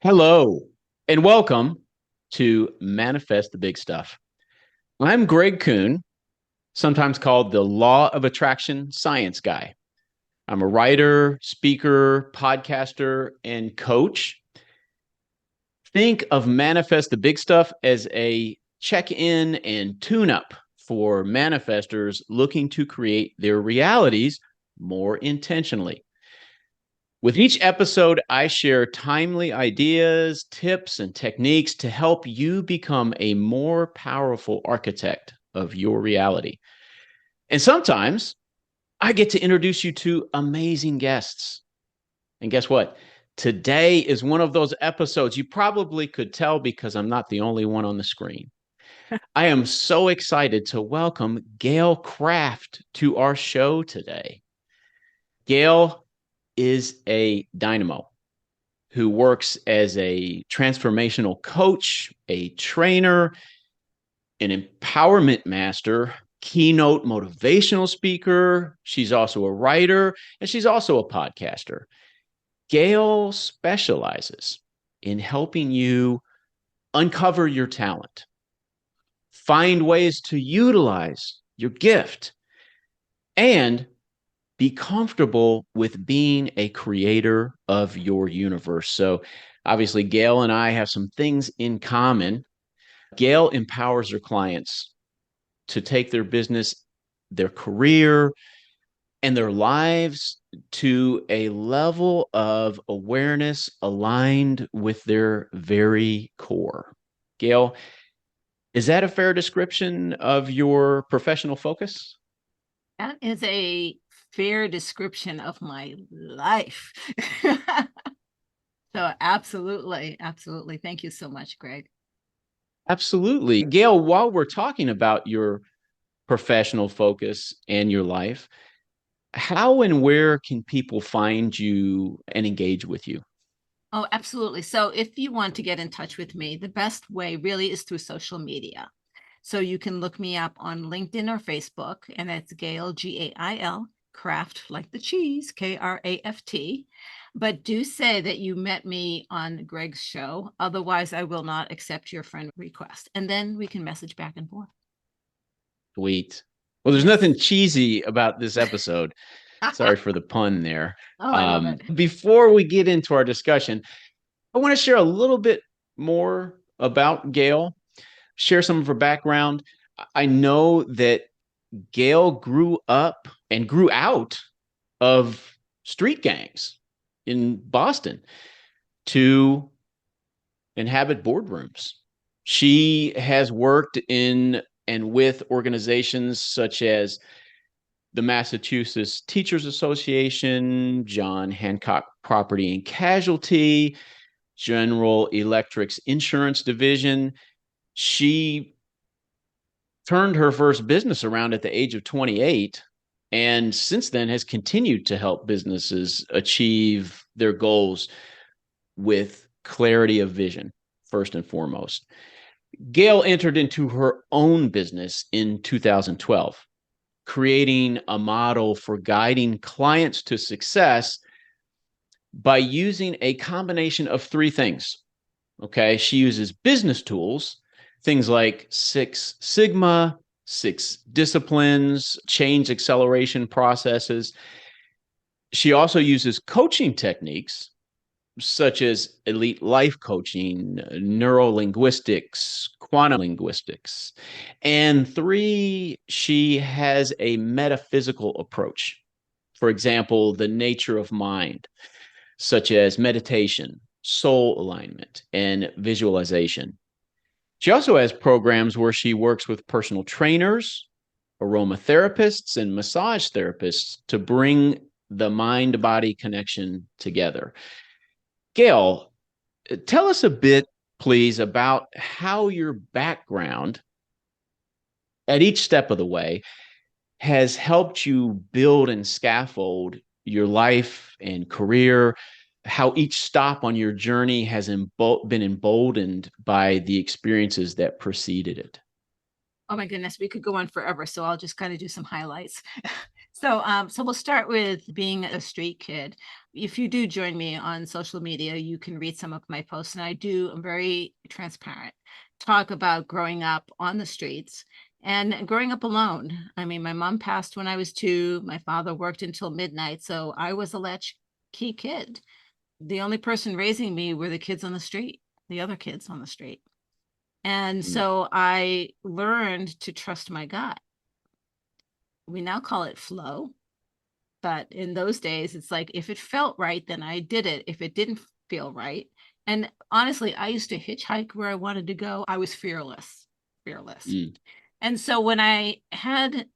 Hello, and welcome to Manifest the Big Stuff. I'm Greg Kuhn, sometimes called the Law of Attraction Science Guy. I'm a writer, speaker, podcaster, and coach. Think of Manifest the Big Stuff as a check in and tune up for manifestors looking to create their realities more intentionally. With each episode, I share timely ideas, tips, and techniques to help you become a more powerful architect of your reality. And sometimes I get to introduce you to amazing guests. And guess what? Today is one of those episodes you probably could tell because I'm not the only one on the screen. I am so excited to welcome Gail Kraft to our show today. Gail is a dynamo who works as a transformational coach, a trainer, an empowerment master, keynote motivational speaker. She's also a writer, and she's also a podcaster. Gail specializes in helping you uncover your talent, find ways to utilize your gift, and be comfortable with being a creator of your universe. So, obviously, Gail and I have some things in common. Gail empowers her clients to take their business, their career, and their lives to a level of awareness aligned with their very core. Gail, is that a fair description of your professional focus? That is a fair description of my life. So absolutely, absolutely. Thank you so much, Greg. Absolutely. Gail, while we're talking about your professional focus and your life, how and where can people find you and engage with you? Oh, absolutely. So if you want to get in touch with me, the best way really is through social media. So you can look me up on LinkedIn or Facebook, and that's Gail, Gail, Kraft, like the cheese, Kraft. But do say that you met me on Greg's show. Otherwise, I will not accept your friend request. And then we can message back and forth. Sweet. Well, there's Yes. nothing cheesy about this episode. Sorry for the pun there. Oh, I love it. Before we get into our discussion, I want to share a little bit more about Gail, share some of her background. I know that Gail grew up and grew out of street gangs in Boston to inhabit boardrooms. She has worked in and with organizations such as the Massachusetts Teachers Association, John Hancock Property and Casualty, General Electric's insurance division. She turned her first business around at the age of 28 and since then has continued to help businesses achieve their goals with clarity of vision, first and foremost. Gail entered into her own business in 2012, creating a model for guiding clients to success by using a combination of three things. Okay. She uses business tools, things like Six Sigma, six disciplines, change acceleration processes. She also uses coaching techniques such as elite life coaching, neurolinguistics, quantum linguistics. And three, she has a metaphysical approach. For example, the nature of mind, such as meditation, soul alignment, and visualization. She also has programs where she works with personal trainers, aromatherapists, and massage therapists to bring the mind body connection together. Gail, tell us a bit, please, about how your background at each step of the way has helped you build and scaffold your life and career, how each stop on your journey has been emboldened by the experiences that preceded it. Oh my goodness, we could go on forever. So I'll just kind of do some highlights. So we'll start with being a street kid. If you do join me on social media, you can read some of my posts, and I'm very transparent, talk about growing up on the streets and growing up alone. I mean, my mom passed when I was 2. My father worked until midnight, so I was a latchkey kid. The only person raising me were the kids on the street, the other kids on the street. And Mm. so I learned to trust my gut. We now call it flow. But in those days, it's like, if it felt right, then I did it. If it didn't feel right. And honestly, I used to hitchhike where I wanted to go. I was fearless. Mm. And so when I had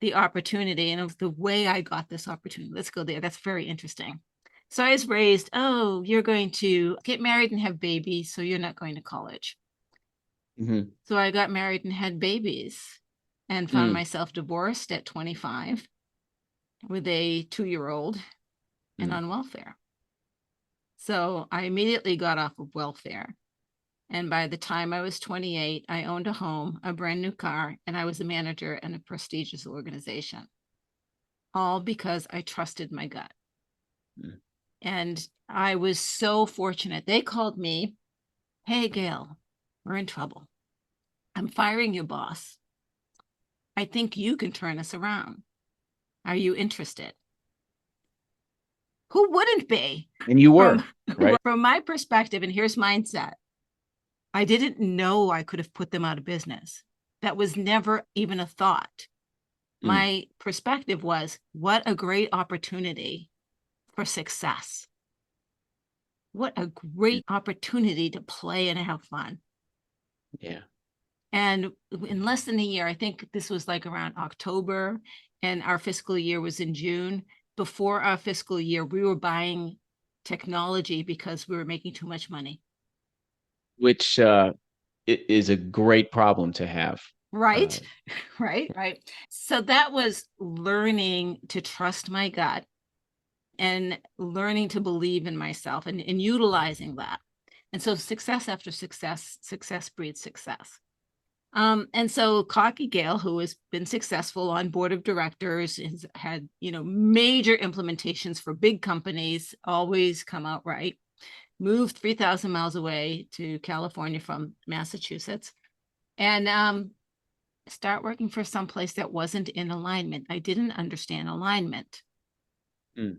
the opportunity, and it was the way I got this opportunity, let's go there. That's very interesting. So I was raised, oh, you're going to get married and have babies, so you're not going to college. Mm-hmm. So I got married and had babies and found Mm. myself divorced at 25 with a 2-year-old and Mm. on welfare. So I immediately got off of welfare. And by the time I was 28, I owned a home, a brand new car, and I was a manager in a prestigious organization, all because I trusted my gut. Mm. And I was so fortunate. They called me, hey, Gail, we're in trouble. I'm firing your boss. I think you can turn us around. Are you interested? Who wouldn't be? And you From, were, right? from my perspective, and here's mindset, I didn't know I could have put them out of business. That was never even a thought. Mm. My perspective was, what a great opportunity for success. What a Yeah. great opportunity to play and have fun. Yeah. And in less than a year, I think this was like around October, and our fiscal year was in June. Before our fiscal year, we were buying technology because we were making too much money. Which is a great problem to have. Uh, Right. Right. So that was learning to trust my gut and learning to believe in myself, and utilizing that. And so success after success, success breeds success. And so Cocky Gale, who has been successful on board of directors, has had, major implementations for big companies, always come out right, moved 3,000 miles away to California from Massachusetts, and start working for someplace that wasn't in alignment. I didn't understand alignment, mm.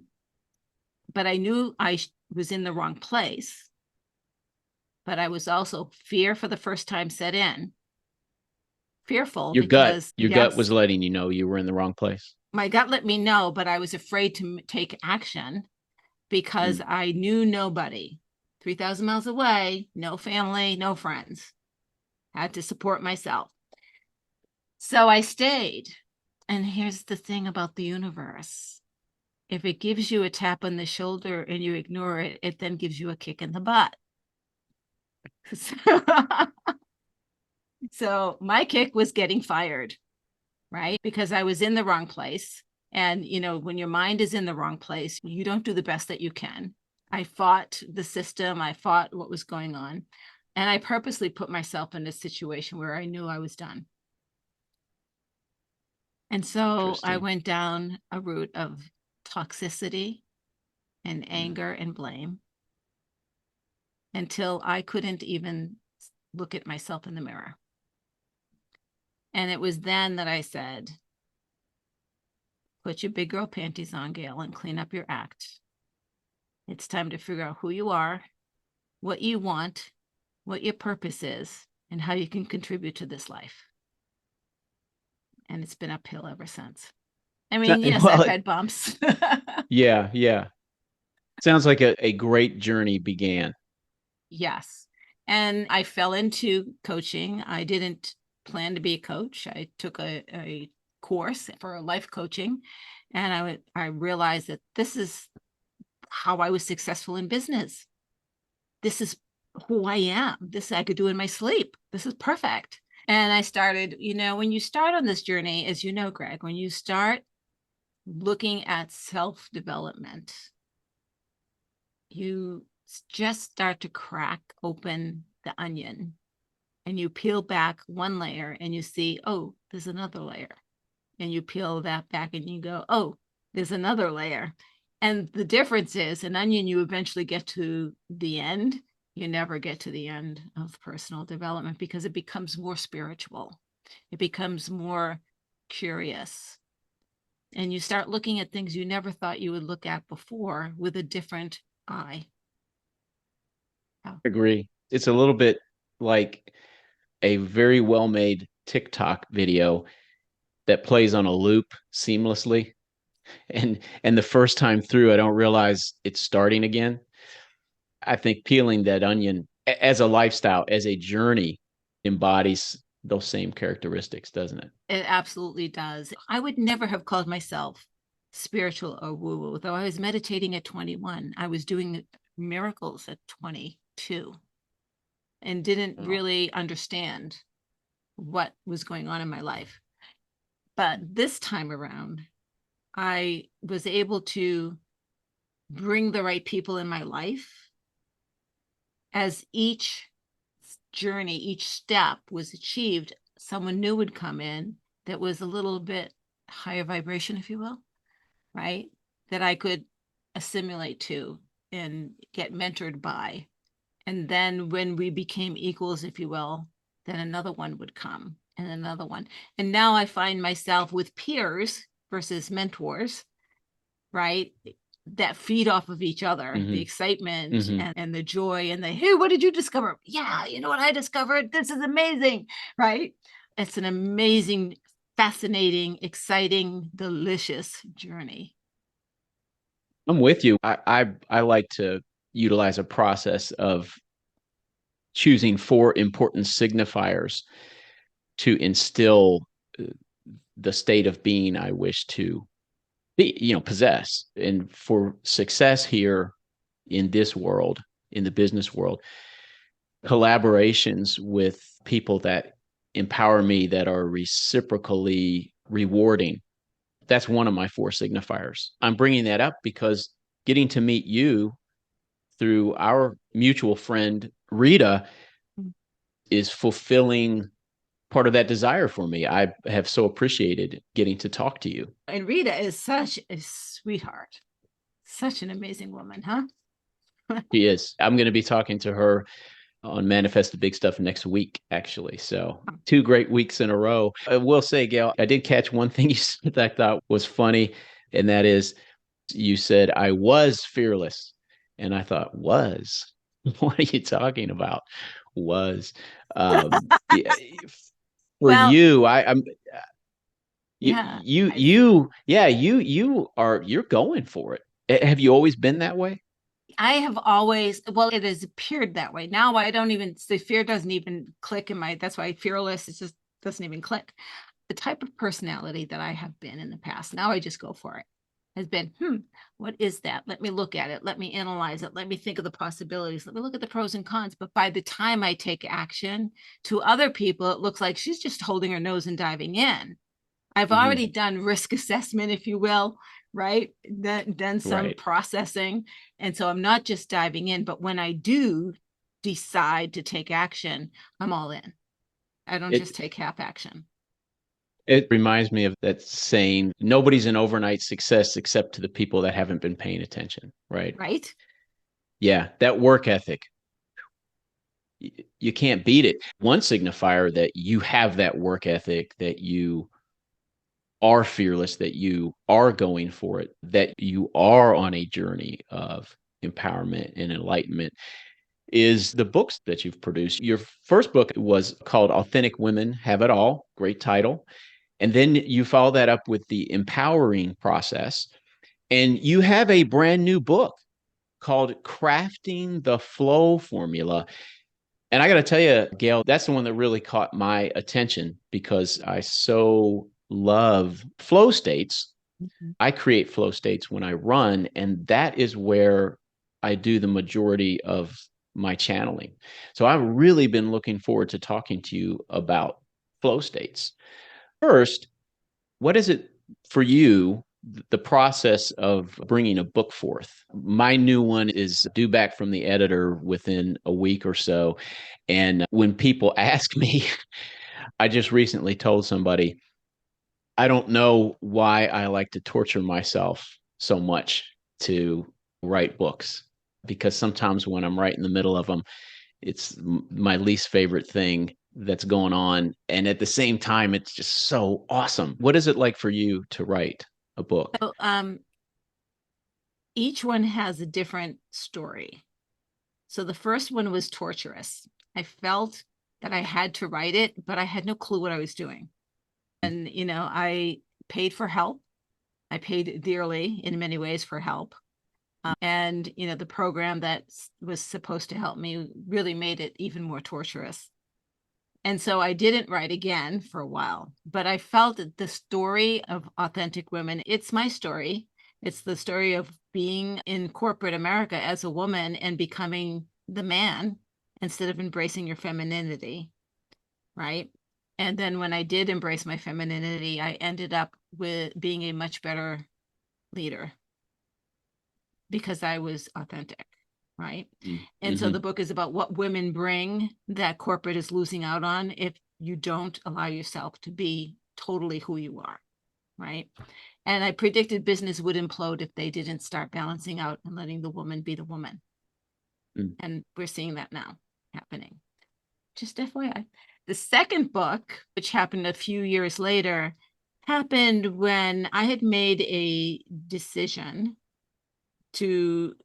but I knew I was in the wrong place. But I was also, fear for the first time set in. Fearful because, Your gut was yes, letting you know you were in the wrong place. my gut let me know, but I was afraid to take action because Mm. I knew nobody. 3,000 miles away, no family, no friends. Had to support myself. So I stayed. And here's the thing about the universe: if it gives you a tap on the shoulder and you ignore it, it then gives you a kick in the butt. So my kick was getting fired, right? Because I was in the wrong place. And, when your mind is in the wrong place, you don't do the best that you can. I fought the system, I fought what was going on. And I purposely put myself in a situation where I knew I was done. And so I Interesting. went down a route of toxicity and Mm. anger and blame until I couldn't even look at myself in the mirror. And it was then that I said, put your big girl panties on, Gail, and clean up your act. It's time to figure out who you are, what you want, what your purpose is, and how you can contribute to this life. And it's been uphill ever since. I mean, yes, I've Well, had bumps. yeah, yeah. Sounds like a great journey began. Yes. And I fell into coaching. I didn't plan to be a coach. I took a course for life coaching, and I realized that this is how I was successful in business. This is who I am. This I could do in my sleep. This is perfect. And I started, when you start on this journey, as you know, Greg, when you start looking at self-development, you just start to crack open the onion, and you peel back one layer and you see, oh, there's another layer. and you peel that back and you go, oh, there's another layer. And the difference is an onion, you eventually get to the end. You never get to the end of personal development because it becomes more spiritual. It becomes more curious. And you start looking at things you never thought you would look at before with a different eye. I agree. It's a little bit like a very well-made TikTok video that plays on a loop seamlessly. And the first time through, I don't realize it's starting again. I think peeling that onion as a lifestyle, as a journey, embodies those same characteristics, doesn't it? It absolutely does. I would never have called myself spiritual or woo-woo, though I was meditating at 21. I was doing miracles at 22 and didn't Oh. really understand what was going on in my life. But this time around, I was able to bring the right people in my life as each journey, each step was achieved. Someone new would come in that was a little bit higher vibration, if you will, right? That I could assimilate to and get mentored by. And then when we became equals, if you will, then another one would come and another one. And now I find myself with peers versus mentors, right? That feed off of each other, the excitement and the joy and the, hey, what did you discover? Yeah, you know what I discovered? This is amazing, right? It's an amazing, fascinating, exciting, delicious journey. I'm with you. I like to utilize a process of choosing four important signifiers to instill the state of being I wish to be, possess. And for success here in this world, in the business world, collaborations with people that empower me, that are reciprocally rewarding. That's one of my four signifiers. I'm bringing that up because getting to meet you through our mutual friend, Rita, is fulfilling part of that desire for me. I have so appreciated getting to talk to you. And Rita is such a sweetheart, such an amazing woman, huh? She is. I'm going to be talking to her on Manifest the Big Stuff next week, actually. So 2 great weeks in a row. I will say, Gail, I did catch one thing you said that I thought was funny, and that is you said, I was fearless. And I thought, was? What are you talking about? Was. Yeah, for Well, you, I'm yeah, you're going for it. Have you always been that way? I have always, well, it has appeared that way. Now I don't even, the fear doesn't even click in my, that's why fearless, it just doesn't even click. The type of personality that I have been in the past, now I just go for it, has been, what is that? Let me look at it. Let me analyze it. Let me think of the possibilities. Let me look at the pros and cons. But by the time I take action, to other people, it looks like she's just holding her nose and diving in. I've already done risk assessment, if you will, right? Done some Right. processing. And so I'm not just diving in, but when I do decide to take action, I'm all in. I don't just It take half action. it reminds me of that saying, nobody's an overnight success except to the people that haven't been paying attention, right? Right? Yeah, that work ethic, you can't beat it. One signifier that you have that work ethic, that you are fearless, that you are going for it, that you are on a journey of empowerment and enlightenment is the books that you've produced. Your first book was called Authentic Women Have It All, great title. And then you follow that up with the empowering process. And you have a brand new book called Crafting the Flow Formula. And I got to tell you, Gail, that's the one that really caught my attention because I so love flow states. I create flow states when I run, and that is where I do the majority of my channeling. So I've really been looking forward to talking to you about flow states. First, what is it for you, the process of bringing a book forth? My new one is due back from the editor within a week or so. And when people ask me, I just recently told somebody, I don't know why I like to torture myself so much to write books, because sometimes when I'm right in the middle of them, it's my least favorite thing that's going on. And at the same time, it's just so awesome. What is it like for you to write a book? So, each one has a different story. So the first one was torturous. I felt that I had to write it, but I had no clue what I was doing. And, I paid for help. I paid dearly in many ways for help. And, the program that was supposed to help me really made it even more torturous. And so I didn't write again for a while, but I felt that the story of authentic women, it's my story. It's the story of being in corporate America as a woman and becoming the man instead of embracing your femininity, right? And then when I did embrace my femininity, I ended up with being a much better leader because I was authentic, right? And so the book is about what women bring that corporate is losing out on if you don't allow yourself to be totally who you are, right? And I predicted business would implode if they didn't start balancing out and letting the woman be the woman. And we're seeing that now happening. Just FYI. The second book, which happened a few years later, happened when I had made a decision to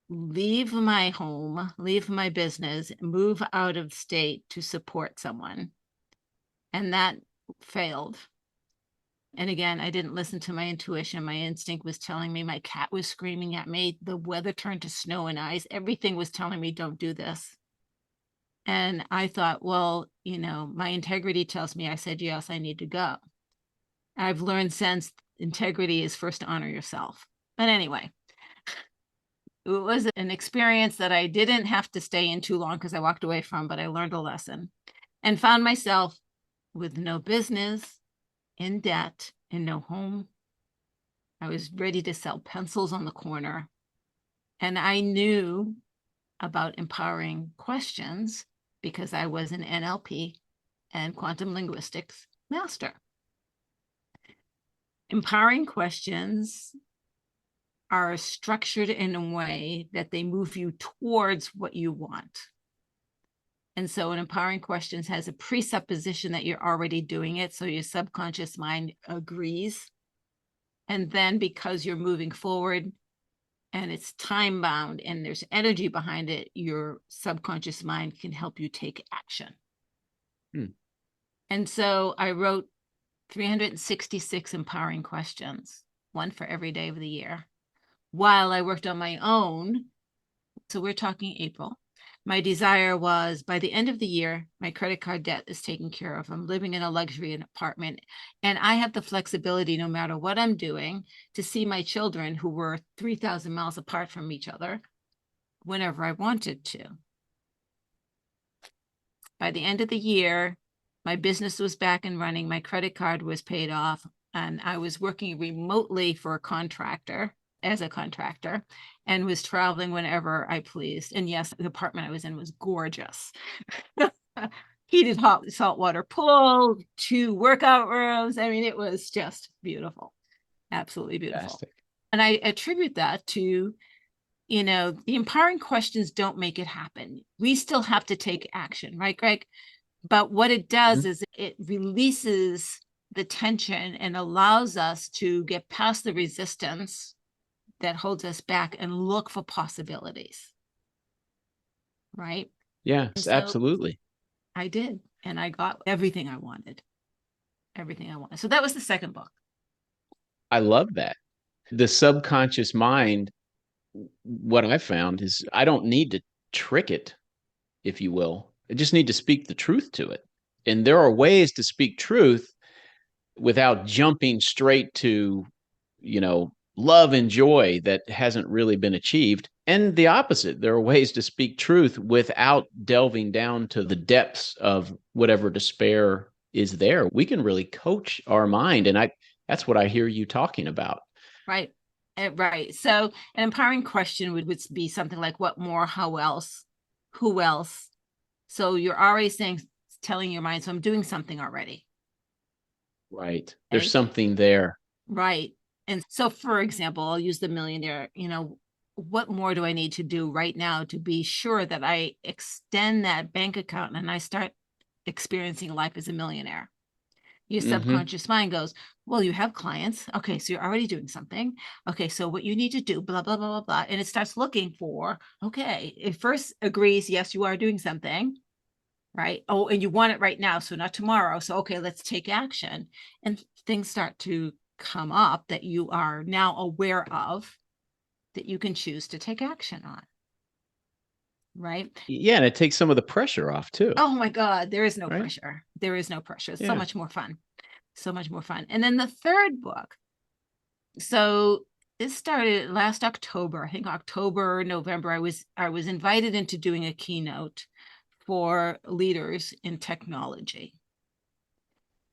leave my home, leave my business, move out of state to support someone. And that failed. And again, I didn't listen to my intuition. My instinct was telling me, my cat was screaming at me. The weather turned to snow and ice. Everything was telling me, don't do this. And I thought, well, my integrity tells me, I said, yes, I need to go. I've learned since integrity is first to honor yourself. But anyway, it was an experience that I didn't have to stay in too long because I walked away from, but I learned a lesson and found myself with no business, in debt, and no home. I was ready to sell pencils on the corner. And I knew about empowering questions because I was an NLP and quantum linguistics master. Empowering questions are structured in a way that they move you towards what you want. And so an empowering questions has a presupposition that you're already doing it. So your subconscious mind agrees. And then because you're moving forward and it's time bound and there's energy behind it, your subconscious mind can help you take action. And so I wrote 366 empowering questions, one for every day of the year, while I worked on my own. So we're talking April. My desire was by the end of the year, my credit card debt is taken care of. I'm living in a luxury apartment, and I have the flexibility, no matter what I'm doing, to see my children who were 3,000 miles apart from each other whenever I wanted to. By the end of the year, my business was back and running. My credit card was paid off, and I was working remotely for a contractor as a contractor and was traveling whenever I pleased. And yes, the apartment I was in was gorgeous. Heated hot saltwater pool, 2 workout rooms. I mean, it was just beautiful. Absolutely beautiful. Fantastic. And I attribute that to, the empowering questions don't make it happen. We still have to take action, right, Greg? But what it does is it releases the tension and allows us to get past the resistance that holds us back and look for possibilities. Right? Yes, so absolutely. I did. And I got everything I wanted. Everything I wanted. So that was the second book. I love that. The subconscious mind, what I found is I don't need to trick it, if you will. I just need to speak the truth to it. And there are ways to speak truth without jumping straight to, love and joy that hasn't really been achieved. And the opposite, there are ways to speak truth without delving down to the depths of whatever despair is there. We can really coach our mind. And that's what I hear you talking about. Right. Right. So an empowering question would be something like, what more, how else, who else? So you're already telling your mind, so I'm doing something already. Right. There's Okay. something there. Right. And so, for example, I'll use the millionaire, what more do I need to do right now to be sure that I extend that bank account and I start experiencing life as a millionaire? Your Mm-hmm. subconscious mind goes, well, you have clients. Okay, so you're already doing something. Okay, so what you need to do, blah, blah, blah, blah, blah. And it starts looking for, okay, it first agrees, yes, you are doing something, right? Oh, and you want it right now, so not tomorrow. So, okay, let's take action. And things start to come up that you are now aware of that you can choose to take action on, right? Yeah, and it takes some of the pressure off too, Oh my God, there is no right? pressure. There is no pressure. It's so Yeah. much more fun. So much more fun. And then the third book. So it started last October, I think October, November. I was invited into doing a keynote for leaders in technology.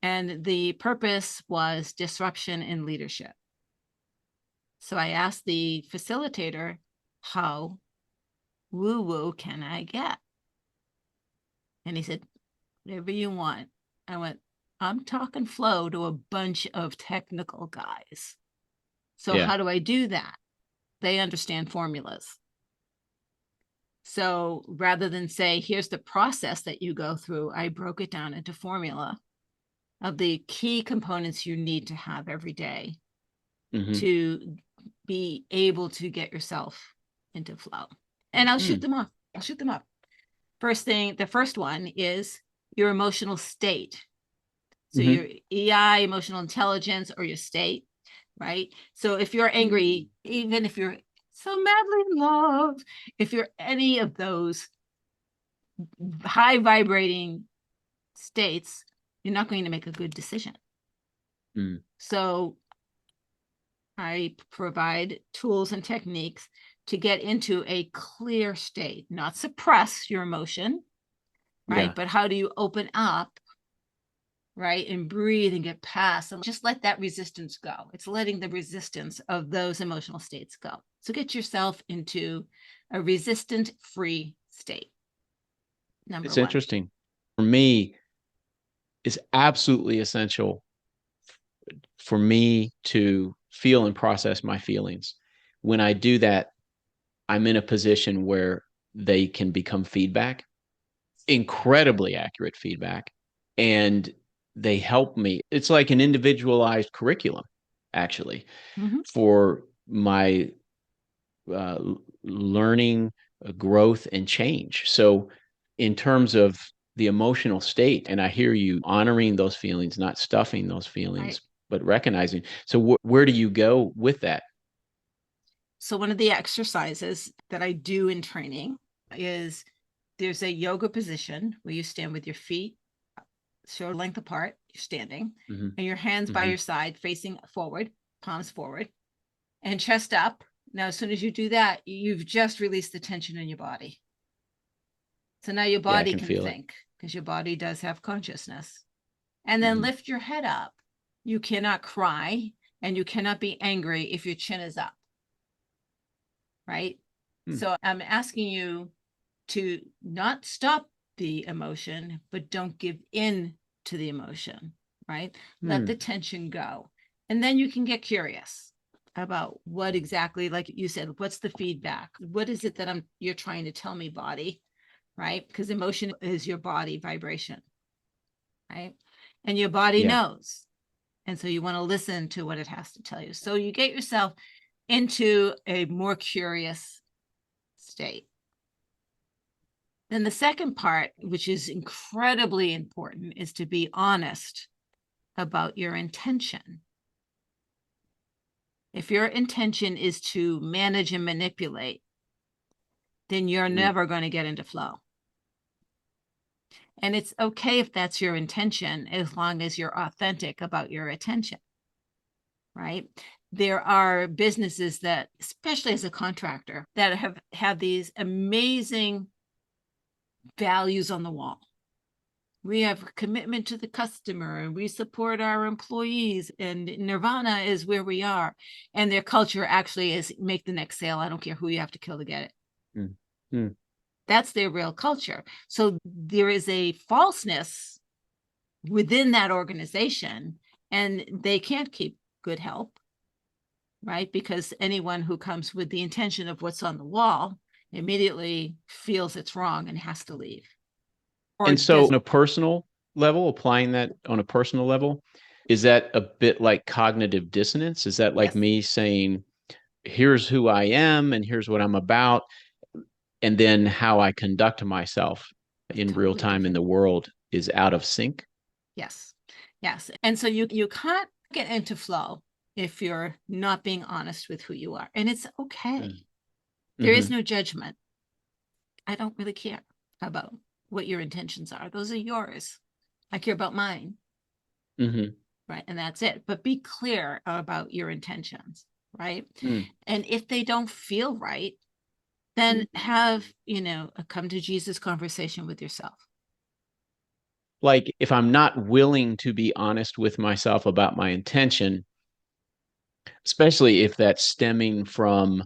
And the purpose was disruption in leadership. So I asked the facilitator, how woo-woo can I get? And he said, whatever you want. I went, I'm talking flow to a bunch of technical guys. So Yeah. how do I do that? They understand formulas. So rather than say, here's the process that you go through, I broke it down into formula of the key components you need to have every day Mm-hmm. to be able to get yourself into flow. And I'll shoot Mm. them off. I'll shoot them up. First thing, the first one is your emotional state. So Mm-hmm. your EI, emotional intelligence, or your state, right? So if you're angry, even if you're so madly in love, if you're any of those high vibrating states, you're not going to make a good decision. Mm. So I provide tools and techniques to get into a clear state, not suppress your emotion, right? Yeah. But how do you open up, right? And breathe and get past and just let that resistance go. It's letting the resistance of those emotional states go. So get yourself into a resistant free state. Number It's one. interesting. For me, it's absolutely essential for me to feel and process my feelings. When I do that, I'm in a position where they can become feedback, incredibly accurate feedback, and they help me. It's like an individualized curriculum, actually, Mm-hmm. for my uh, learning, growth, and change. So, in terms of the emotional state, and I hear you honoring those feelings, not stuffing those Right. feelings, but recognizing. So, where do you go with that? So one of the exercises that I do in training is there's a yoga position where you stand with your feet shoulder length apart, you're standing, Mm-hmm. and your hands by Mm-hmm. your side facing forward, palms forward, and chest up. Now, as soon as you do that, you've just released the tension in your body. So now your Yeah, I body can can feel it. think because your body does have consciousness. And then Mm-hmm. lift your head up. You cannot cry and you cannot be angry if your chin is up, right? Mm. So I'm asking you to not stop the emotion, but don't give in to the emotion, right? Let the Mm. tension go. And then you can get curious about what exactly, like you said, what's the feedback? What is it that you're trying to tell me, body? Right? Because emotion is your body vibration, right? And your body Yeah. knows. And so you want to listen to what it has to tell you. So you get yourself into a more curious state. Then the second part, which is incredibly important, is to be honest about your intention. If your intention is to manage and manipulate, then you're Mm. never going to get into flow. And it's okay if that's your intention, as long as you're authentic about your attention, right? There are businesses that, especially as a contractor, that have these amazing values on the wall. We have a commitment to the customer and we support our employees, and nirvana is where we are. And their culture actually is make the next sale. I don't care who you have to kill to get it. Mm. Mm. That's their real culture. So there is a falseness within that organization, and they can't keep good help, right? Because anyone who comes with the intention of what's on the wall immediately feels it's wrong and has to leave. Or And so, does, on a personal level, applying that on a personal level, is that a bit like cognitive dissonance? Is that like yes, me saying, here's who I am and here's what I'm about, and then how I conduct myself in real totally time in different. the world is out of sync? Yes. Yes. And so you can't get into flow if you're not being honest with who you are. And it's okay. There is Mm-hmm. no judgment. I don't really care about what your intentions are. Those are yours. I care about mine. Mm-hmm. Right. And that's it. But be clear about your intentions. Right. Mm. And if they don't feel right, then have, a come to Jesus conversation with yourself. Like if I'm not willing to be honest with myself about my intention, especially if that's stemming from,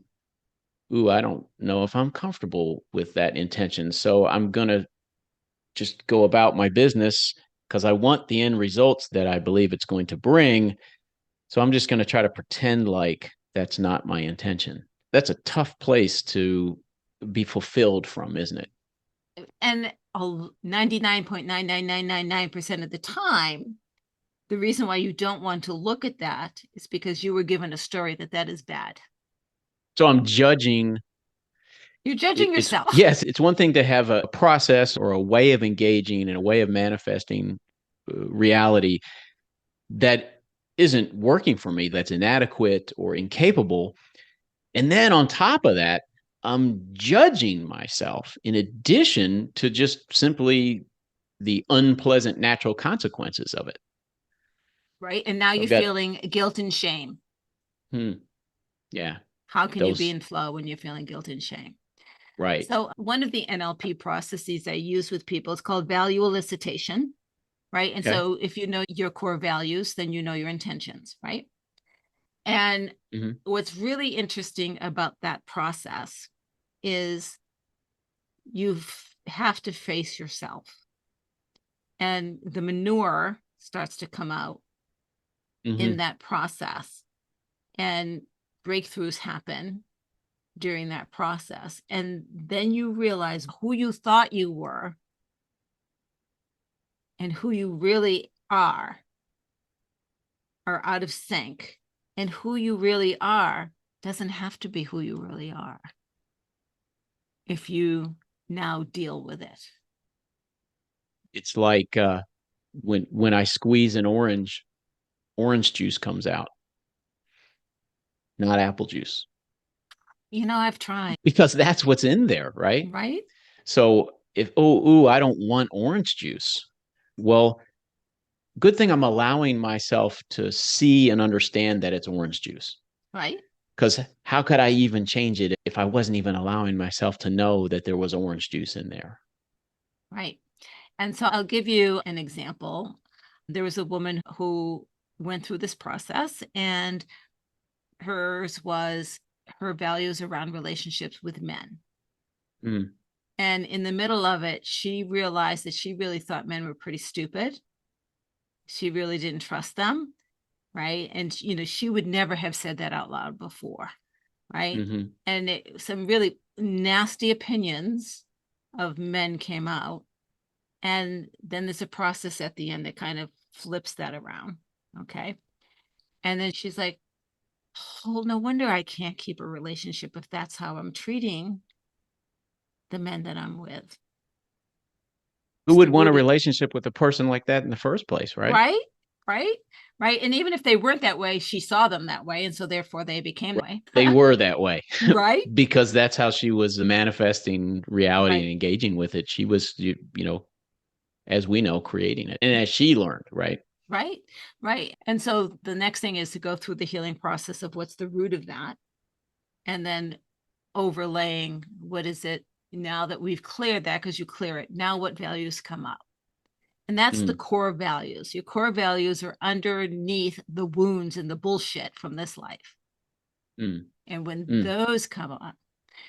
ooh, I don't know if I'm comfortable with that intention. So I'm going to just go about my business because I want the end results that I believe it's going to bring. So I'm just going to try to pretend like that's not my intention. That's a tough place to be fulfilled from, isn't it? And 99.99999% of the time, the reason why you don't want to look at that is because you were given a story that is bad. So I'm judging. You're judging It's yourself. yes, it's one thing to have a process or a way of engaging and a way of manifesting reality that isn't working for me, that's inadequate or incapable. And then on top of that, I'm judging myself in addition to just simply the unpleasant natural consequences of it. Right. And now So you're I've got, feeling guilt and shame. hmm, yeah, How can you be those, in flow when you're feeling guilt and shame? right. So, one of the NLP processes I use with people is called value elicitation. Right. And Okay. so, if you know your core values, then you know your intentions. Right. And Mm-hmm. what's really interesting about that process is you have to face yourself, and the manure starts to come out in Mm-hmm. that process, and breakthroughs happen during that process. And then you realize who you thought you were and who you really are out of sync. And who you really are doesn't have to be who you really are if you now deal with it. It's like when I squeeze an orange, orange juice comes out, not apple juice, I've tried. because that's what's in there, right? Right. So if ooh, I don't want orange juice, well, good thing I'm allowing myself to see and understand that it's orange juice. Right. Because how could I even change it if I wasn't even allowing myself to know that there was orange juice in there? Right. And so I'll give you an example. There was a woman who went through this process, and hers was her values around relationships with men. Mm, And in the middle of it, she realized that she really thought men were pretty stupid. She really didn't trust them. Right. And, she would never have said that out loud before. Right. mm-hmm. And some really nasty opinions of men came out. And then there's a process at the end that kind of flips that around. Okay. And then she's like, oh, no wonder I can't keep a relationship if that's how I'm treating the men that I'm with. Who It's would the want a root of, relationship with a person like that in the first place, right? right? Right? Right. And even if they weren't that way, she saw them that way. And so therefore they became that way. They were that way Right? because that's how she was manifesting reality and Right. engaging with it. She was, as we know, creating it. And as she learned, right? Right. Right. And so the next thing is to go through the healing process of what's the root of that. And then overlaying what is it now that we've cleared that, because you clear it. Now what values come up? And that's the Mm, core values. Your core values are underneath the wounds and the bullshit from this life. mm, And when mm, those come up,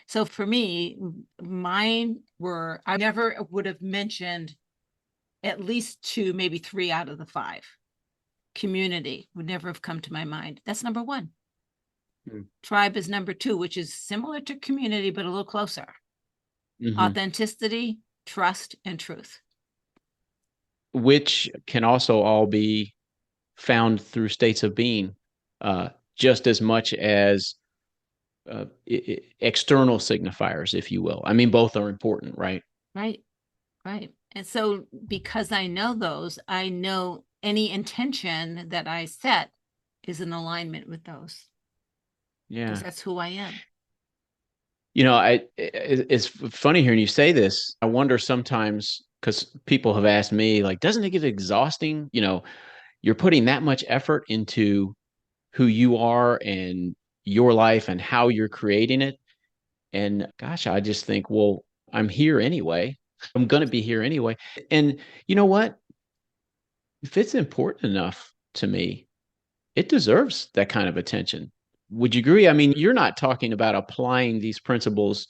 so for me, mine were, I never would have mentioned at least two, maybe three out of the five. Community would never have come to my mind. That's number one. Mm. Tribe is number two, which is similar to community, but a little closer. Mm-hmm. Authenticity, trust, and truth. Which can also all be found through states of being, just as much as external signifiers, if you will. I mean, both are important, right? Right. Right. And so because I know those, I know any intention that I set is in alignment with those. Yeah. Because that's who I am. It's funny hearing you say this. I wonder sometimes, because people have asked me, like, doesn't it get exhausting? You're putting that much effort into who you are and your life and how you're creating it. And gosh, I just think, well, I'm here anyway. I'm going to be here anyway. And you know what? If it's important enough to me, it deserves that kind of attention. Would you agree? I mean, you're not talking about applying these principles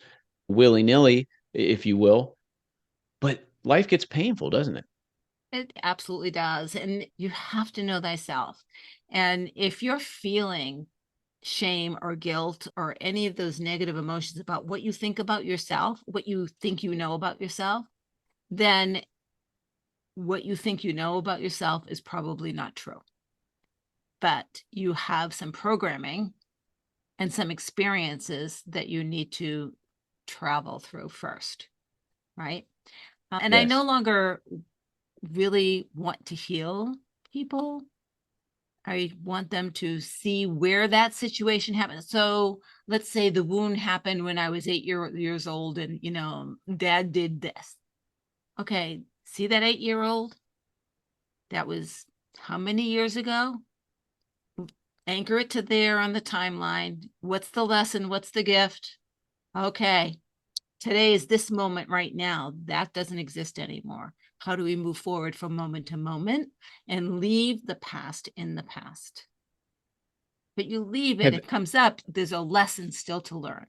willy nilly, if you will, but life gets painful, doesn't it? It absolutely does. And you have to know thyself. And if you're feeling shame or guilt or any of those negative emotions about what you think about yourself, what you think you know about yourself, then what you think you know about yourself is probably not true. But you have some programming and some experiences that you need to travel through first, right? And I no Yes. longer really want to heal people. I want them to see where that situation happened. So let's say the wound happened when I was 8 years old and, dad did this. Okay, see that 8-year-old? That was how many years ago? Anchor it to there on the timeline. What's the lesson? What's the gift? Okay, today is this moment right now. That doesn't exist anymore. How do we move forward from moment to moment and leave the past in the past? But you leave it, Have it comes up, there's a lesson still to learn.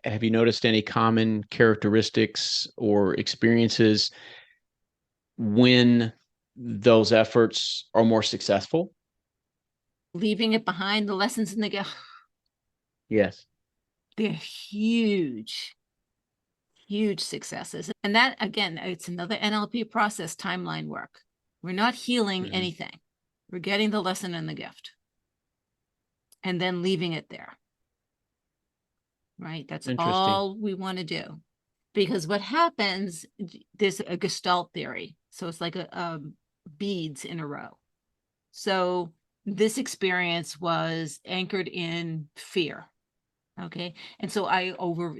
have you noticed any common characteristics or experiences when those efforts are more successful? Leaving it behind, the lessons in the gift, Yes. they're huge, huge successes. And that, again, it's another NLP process, timeline work. We're not healing Mhm. anything. We're getting the lesson and the gift and then leaving it there. Right? That's Interesting. all we want to do. Because what happens, there's a Gestalt theory. So it's like beads in a row. So this experience was anchored in fear. Okay. And so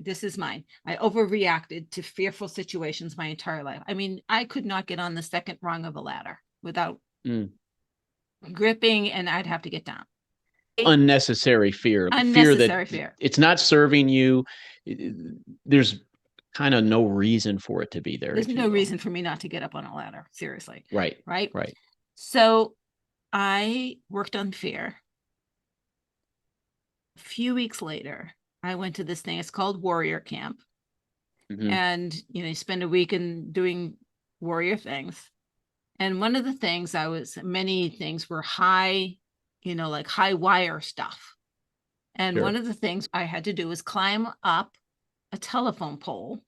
this is mine. I overreacted to fearful situations my entire life. I mean, I could not get on the second rung of a ladder without Mm. gripping and I'd have to get down. Unnecessary fear that Unnecessary fear. it's not serving you. There's kind of no reason for it to be there, There's if you no will. reason for me not to get up on a ladder. Seriously. Right. Right. Right. So I worked on fear. A few weeks later, I went to this thing. It's called Warrior Camp. Mm-hmm. And, you spend a week in doing warrior things. And one of the things many things were high, like high wire stuff. And one Sure. of the things I had to do was climb up a telephone pole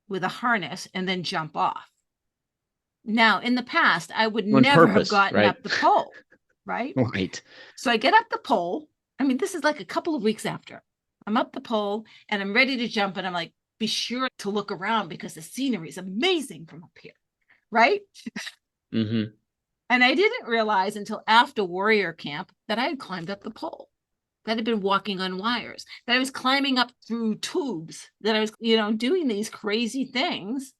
with a harness and then jump off. Now, in the past, I would On never have purpose, gotten right? up the pole, right? Right. So I get up the pole. I mean, this is like a couple of weeks after. I'm up the pole and I'm ready to jump. And I'm like, be sure to look around because the scenery is amazing from up here, right? Mm-hmm. And I didn't realize until after Warrior Camp that I had climbed up the pole, that I had been walking on wires, that I was climbing up through tubes, that I was, doing these crazy things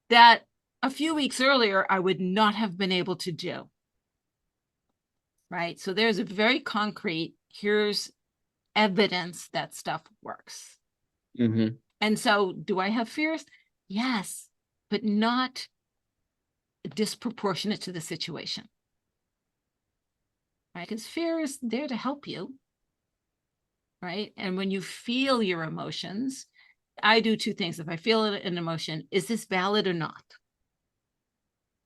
that a few weeks earlier I would not have been able to do. Right. So there's a very concrete, here's evidence that stuff works. Mm-hmm. And so do I have fears? Yes, but not disproportionate to the situation. Right? Because fear is there to help you. Right. And when you feel your emotions, I do two things. If I feel an emotion, is this valid or not?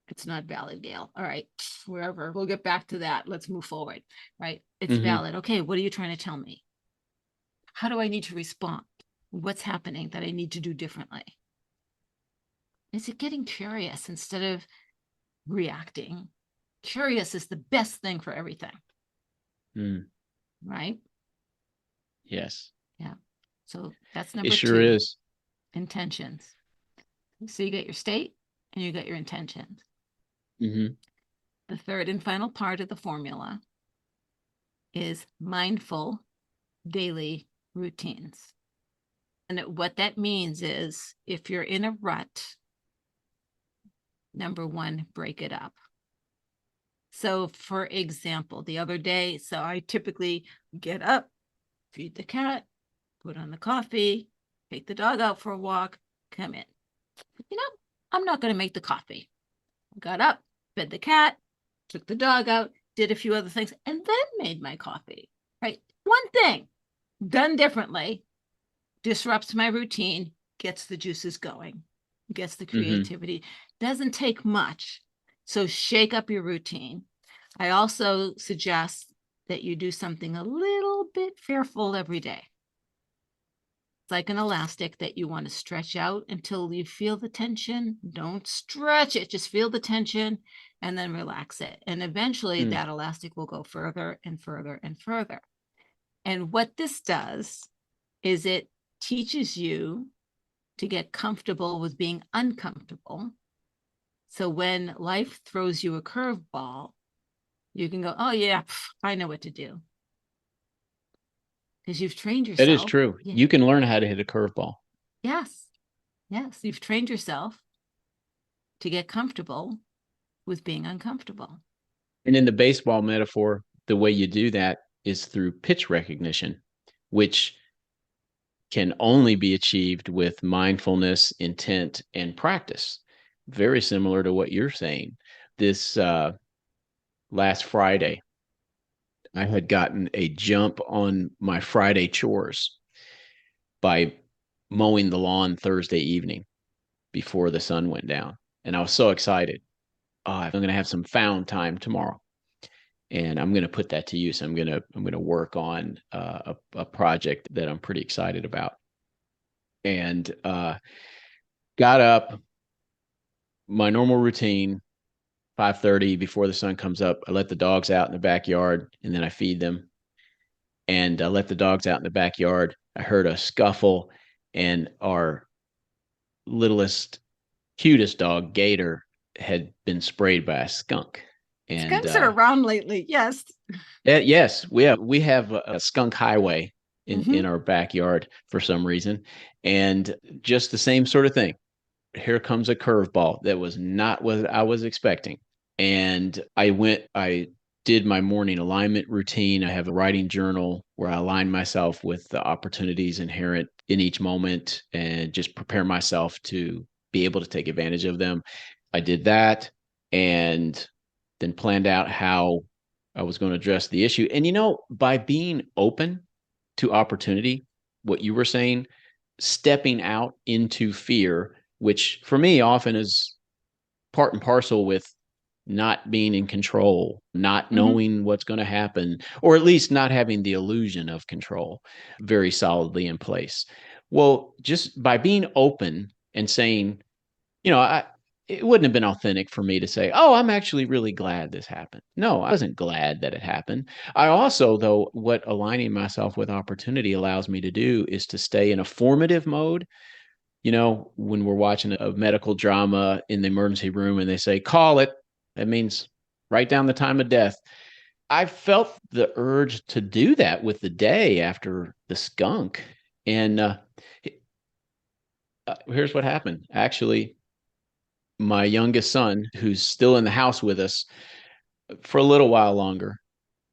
It's not valid, Gail. All right, wherever. We'll get back to that. Let's move forward, right? It's valid. Okay, what are you trying to tell me? How do I need to respond? What's happening that I need to do differently? Is it getting curious instead of reacting? Curious is the best thing for everything. Right? Yes. Yeah. So that's It number sure 2, is. intentions. So you get your state and you get your intentions. Mm-hmm. The third and final part of the formula is mindful daily routines. And what that means is if you're in a rut, number 1, break it up. So for example, the other day, so I typically get up, feed the cat, put on the coffee, take the dog out for a walk, come in. You know, I'm not going to make the coffee. Got up, fed the cat, took the dog out, did a few other things, and then made my coffee, right? One thing done differently disrupts my routine, gets the juices going, gets the creativity. Doesn't take much. So shake up your routine. I also suggest that you do something a little bit fearful every day. It's like an elastic that you want to stretch out until you feel the tension. Don't stretch it, just feel the tension and then relax it. And eventually that elastic will go further and further and further. And what this does is it teaches you to get comfortable with being uncomfortable. So when life throws you a curveball, you can go, oh yeah, I know what to do. Because you've trained yourself. That is true. Yeah. You can learn how to hit a curveball. Yes. Yes. You've trained yourself to get comfortable with being uncomfortable. And in the baseball metaphor, the way you do that is through pitch recognition, which can only be achieved with mindfulness, intent, and practice. Very similar to what you're saying. This last Friday, I had gotten a jump on my Friday chores by mowing the lawn Thursday evening before the sun went down. And I was so excited. Oh, I'm going to have some found time tomorrow. And I'm going to put that to use. I'm going to work on a project that I'm pretty excited about. And got up, my normal routine, 5:30 before the sun comes up. I let the dogs out in the backyard, and then I feed them. And I let the dogs out in the backyard. I heard a scuffle, and our littlest, cutest dog, Gator, had been sprayed by a skunk. And Skunks are around lately. Yes. yes, we have a skunk highway in our backyard for some reason, and just the same sort of thing. Here comes a curveball that was not what I was expecting. And I did my morning alignment routine. I have a writing journal where I align myself with the opportunities inherent in each moment and just prepare myself to be able to take advantage of them. I did that and then planned out how I was going to address the issue. And, by being open to opportunity, what you were saying, stepping out into fear, which for me often is part and parcel with not being in control, not knowing what's going to happen, or at least not having the illusion of control very solidly in place. Well, just by being open and saying, it wouldn't have been authentic for me to say, oh, I'm actually really glad this happened. No, I wasn't glad that it happened. I also, though, what aligning myself with opportunity allows me to do is to stay in a formative mode. When we're watching a medical drama in the emergency room and they say, call it, that means write down the time of death. I felt the urge to do that with the day after the skunk. And here's what happened. Actually, my youngest son, who's still in the house with us for a little while longer,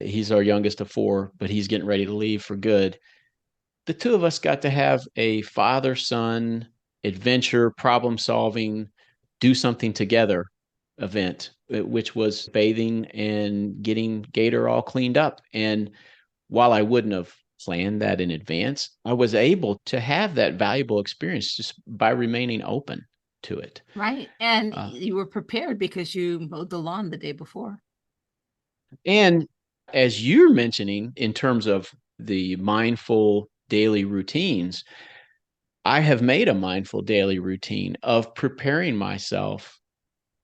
he's our youngest of four, but he's getting ready to leave for good. The two of us got to have a father-son adventure, problem-solving, do something together event, which was bathing and getting Gator all cleaned up. And while I wouldn't have planned that in advance, I was able to have that valuable experience just by remaining open to it. Right. And Uh, you were prepared because you mowed the lawn the day before. and as you're mentioning, in terms of the mindful daily routines, I have made a mindful daily routine of preparing myself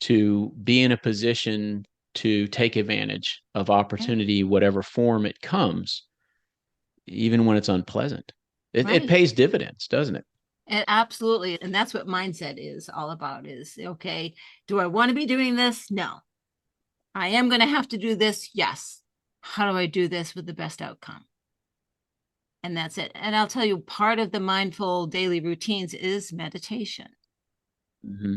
to be in a position to take advantage of Yeah. opportunity, whatever form it comes, even when it's unpleasant. It Right. pays dividends, doesn't it? And absolutely. And that's what mindset is all about is, okay, do I want to be doing this? No. I am going to have to do this. Yes. How do I do this with the best outcome? And that's it. And I'll tell you, part of the mindful daily routines is meditation. Mm-hmm.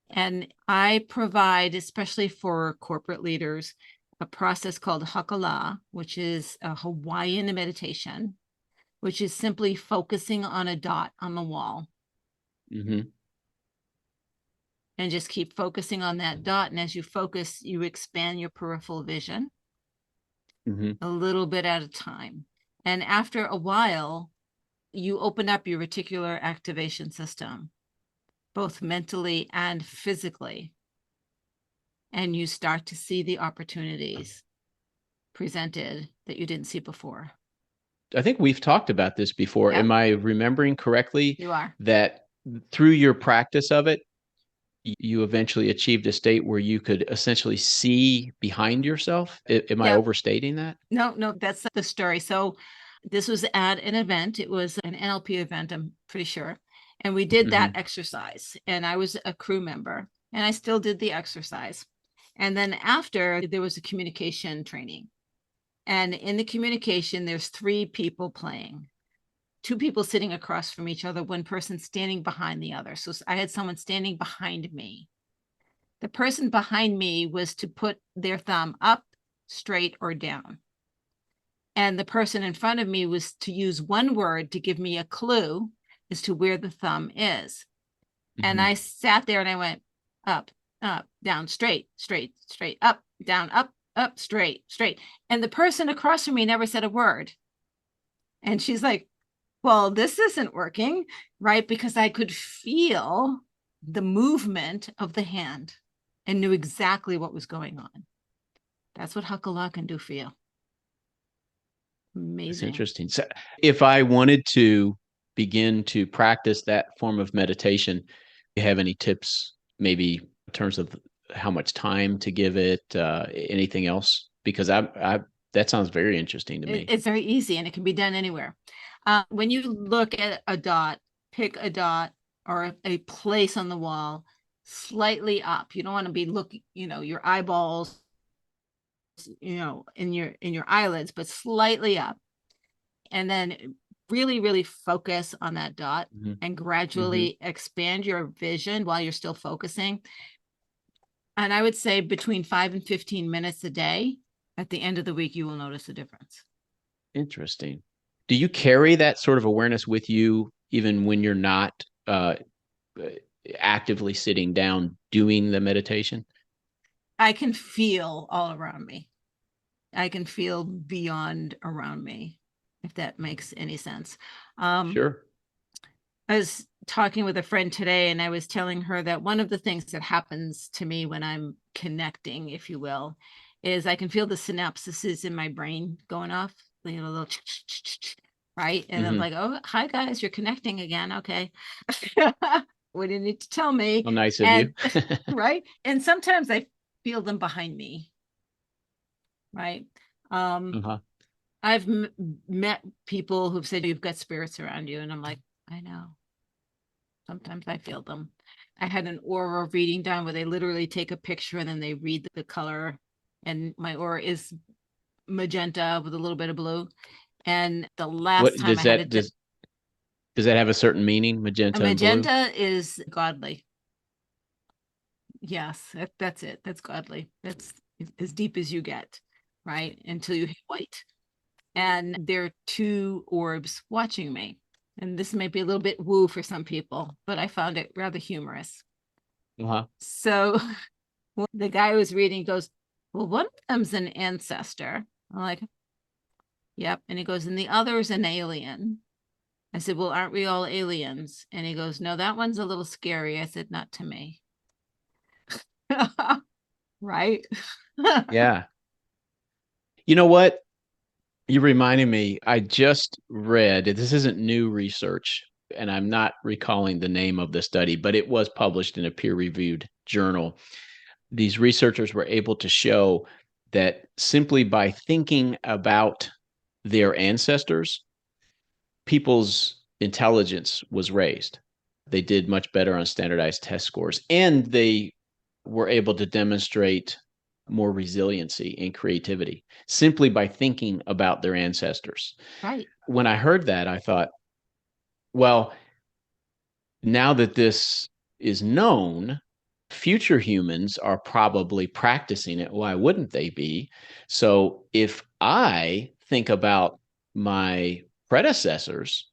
And I provide, especially for corporate leaders, a process called Hakala, which is a Hawaiian meditation, which is simply focusing on a dot on the wall Mm-hmm. and just keep focusing on that dot. And as you focus, you expand your peripheral vision Mm-hmm. a little bit at a time. And after a while, you open up your reticular activation system, both mentally and physically, and you start to see the opportunities presented that you didn't see before. I think we've talked about this before. Yep, Am I remembering correctly you are. that through your practice of it, you eventually achieved a state where you could essentially see behind yourself? Am I Yep. overstating that? No, no, that's the story. So this was at an event. It was an NLP event, I'm pretty sure. And we did that Mm-hmm. exercise. And I was a crew member and I still did the exercise. And then after, there was a communication training. And in the communication, there's three people playing, two people sitting across from each other, one person standing behind the other. So I had someone standing behind me. The person behind me was to put their thumb up, straight, or down. And the person in front of me was to use one word to give me a clue as to where the thumb is. And Mm-hmm. I sat there and I went up, up, down, straight, straight, straight, up, down, up, straight, straight. And the person across from me never said a word. And she's like, well, this isn't working, right? Because I could feel the movement of the hand and knew exactly what was going on. That's what Hakala can do for you. That's Amazing. interesting. So if I wanted to begin to practice that form of meditation, do you have any tips, maybe in terms of how much time to give it, anything else? Because that sounds very interesting to me. It's very easy and it can be done anywhere. When you look at a dot, pick a dot or a place on the wall slightly up. You don't want to be looking, your eyeballs, in your eyelids, but slightly up. And then really, really focus on that dot Mm-hmm. and Mm-hmm. gradually expand your vision while you're still focusing. And I would say between 5 and 15 minutes a day, at the end of the week, you will notice a difference. Interesting. Do you carry that sort of awareness with you even when you're not actively sitting down doing the meditation? I can feel all around me. I can feel beyond around me, if that makes any sense. Sure. I was talking with a friend today and I was telling her that one of the things that happens to me when I'm connecting, if you will, is I can feel the synapses in my brain going off, a little right. And I'm Mm-hmm. like, oh, hi guys, you're connecting again. Okay. What do you need to tell me? How nice of you. And right. And sometimes I feel them behind me. Right. Um, Uh-huh. I've met people who've said you've got spirits around you, and I'm like, I know. Sometimes I feel them. I had an aura reading done where they literally take a picture and then they read the color, and my aura is magenta with a little bit of blue. And the last What time I had it, does that have a certain meaning, a magenta and blue? magenta is godly. Yes, that's it. That's godly. That's as deep as you get, right? Until you hit white. And there are two orbs watching me. And this might be a little bit woo for some people, but I found it rather humorous. Uh-huh. So the guy who was reading goes, well, one of them's an ancestor. I'm like, yep. And he goes, and the other is an alien. I said, well, aren't we all aliens? And he goes, no, that one's a little scary. I said, not to me. Right? Yeah. You know what? You reminded me, I just read, this isn't new research, and I'm not recalling the name of the study, but it was published in a peer-reviewed journal. These researchers were able to show that simply by thinking about their ancestors, people's intelligence was raised. They did much better on standardized test scores, and they were able to demonstrate more resiliency and creativity simply by thinking about their ancestors. Right. When I heard that, I thought, well, now that this is known, future humans are probably practicing it. Why wouldn't they be? So if I think about my predecessors,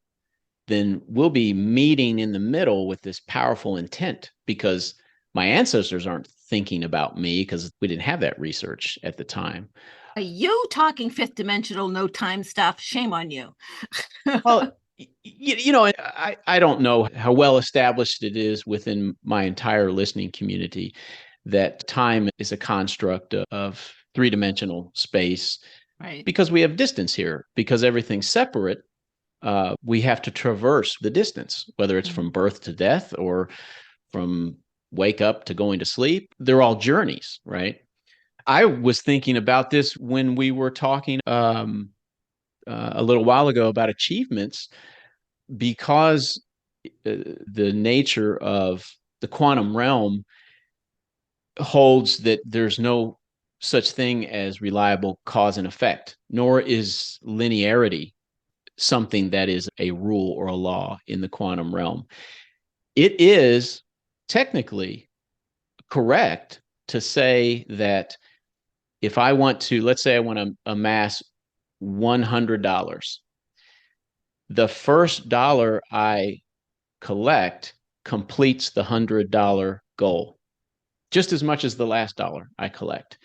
then we'll be meeting in the middle with this powerful intent because my ancestors aren't thinking about me because we didn't have that research at the time. Are you talking fifth dimensional, no time stuff? Shame on you. Well, I don't know how well established it is within my entire listening community that time is a construct of three-dimensional space Right. because we have distance here, because everything's separate. We have to traverse the distance, whether it's from birth to death or from wake up to going to sleep. They're all journeys, right? I was thinking about this when we were talking a little while ago about achievements because the nature of the quantum realm holds that there's no such thing as reliable cause and effect, nor is linearity something that is a rule or a law in the quantum realm. It is technically correct to say that if I want to, let's say I want to amass $100, the first dollar I collect completes the $100 goal just as much as the last dollar I collect.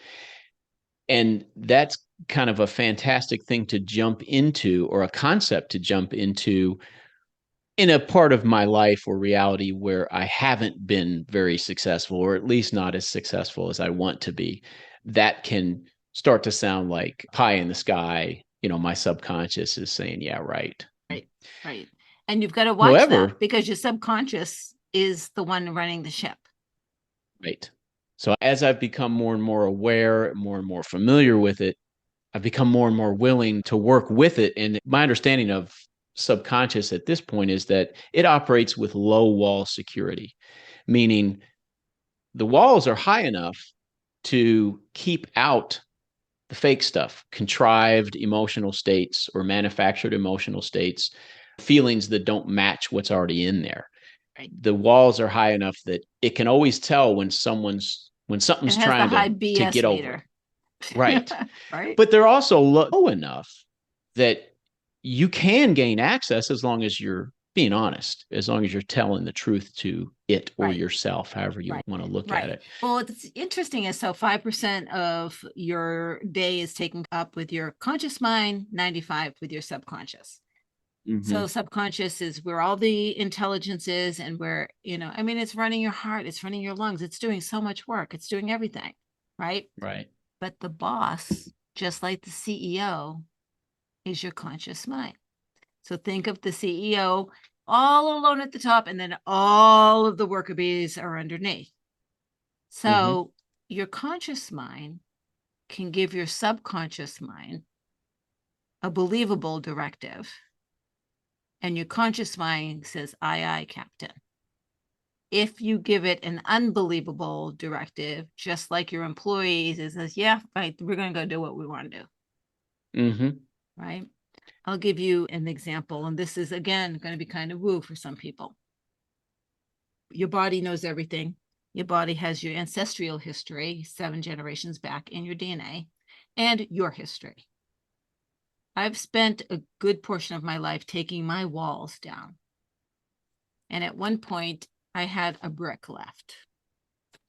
And that's kind of a fantastic thing to jump into, or a concept to jump into in a part of my life or reality where I haven't been very successful, or at least not as successful as I want to be. That can start to sound like pie in the sky. My subconscious is saying, yeah, right. Right. Right. And you've got to watch However, that because your subconscious is the one running the ship. right. So as I've become more and more aware, more and more familiar with it, I've become more and more willing to work with it. And my understanding of subconscious at this point is that it operates with low wall security, meaning the walls are high enough to keep out the fake stuff, contrived emotional states or manufactured emotional states, feelings that don't match what's already in there. Right. The walls are high enough that it can always tell when It something's has the trying high to BS get over it. meter. Right. Right. But they're also low enough that you can gain access as long as you're being honest, as long as you're telling the truth to it or Right. yourself, however you Right. want to look at Right. it. Well, what's interesting is so 5% of your day is taken up with your conscious mind, 95 with your subconscious. So subconscious is where all the intelligence is, and where, I mean, it's running your heart, it's running your lungs, it's doing so much work, it's doing everything, right? Right. But the boss, just like the CEO, is your conscious mind. So think of the CEO all alone at the top, and then all of the worker bees are underneath. So your conscious mind can give your subconscious mind a believable directive, and your conscious mind says, aye, aye, Captain. If you give it an unbelievable directive, just like your employees, it says, yeah, right, we're going to go do what we want to do. Right. I'll give you an example. And this is, again, going to be kind of woo for some people. Your body knows everything. Your body has your ancestral history, 7 generations back in your DNA, and your history. I've spent a good portion of my life taking my walls down. And at one point, I had a brick left.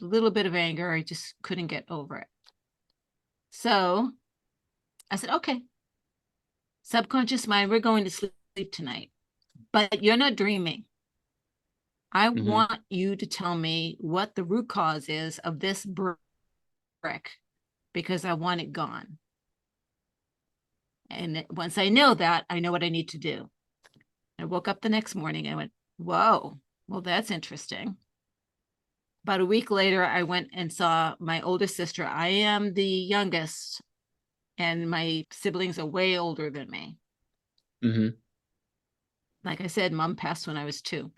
A little bit of anger. I just couldn't get over it. So I said, okay, subconscious mind, we're going to sleep tonight. but you're not dreaming. I Mm-hmm. want you to tell me what the root cause is of this brick because I want it gone. And once I know that, I know what I need to do. I woke up the next morning and I went, whoa, well, that's interesting. About a week later, I went and saw my older sister. I am the youngest, and my siblings are way older than me. Mm-hmm. Like I said, mom passed when I was 2.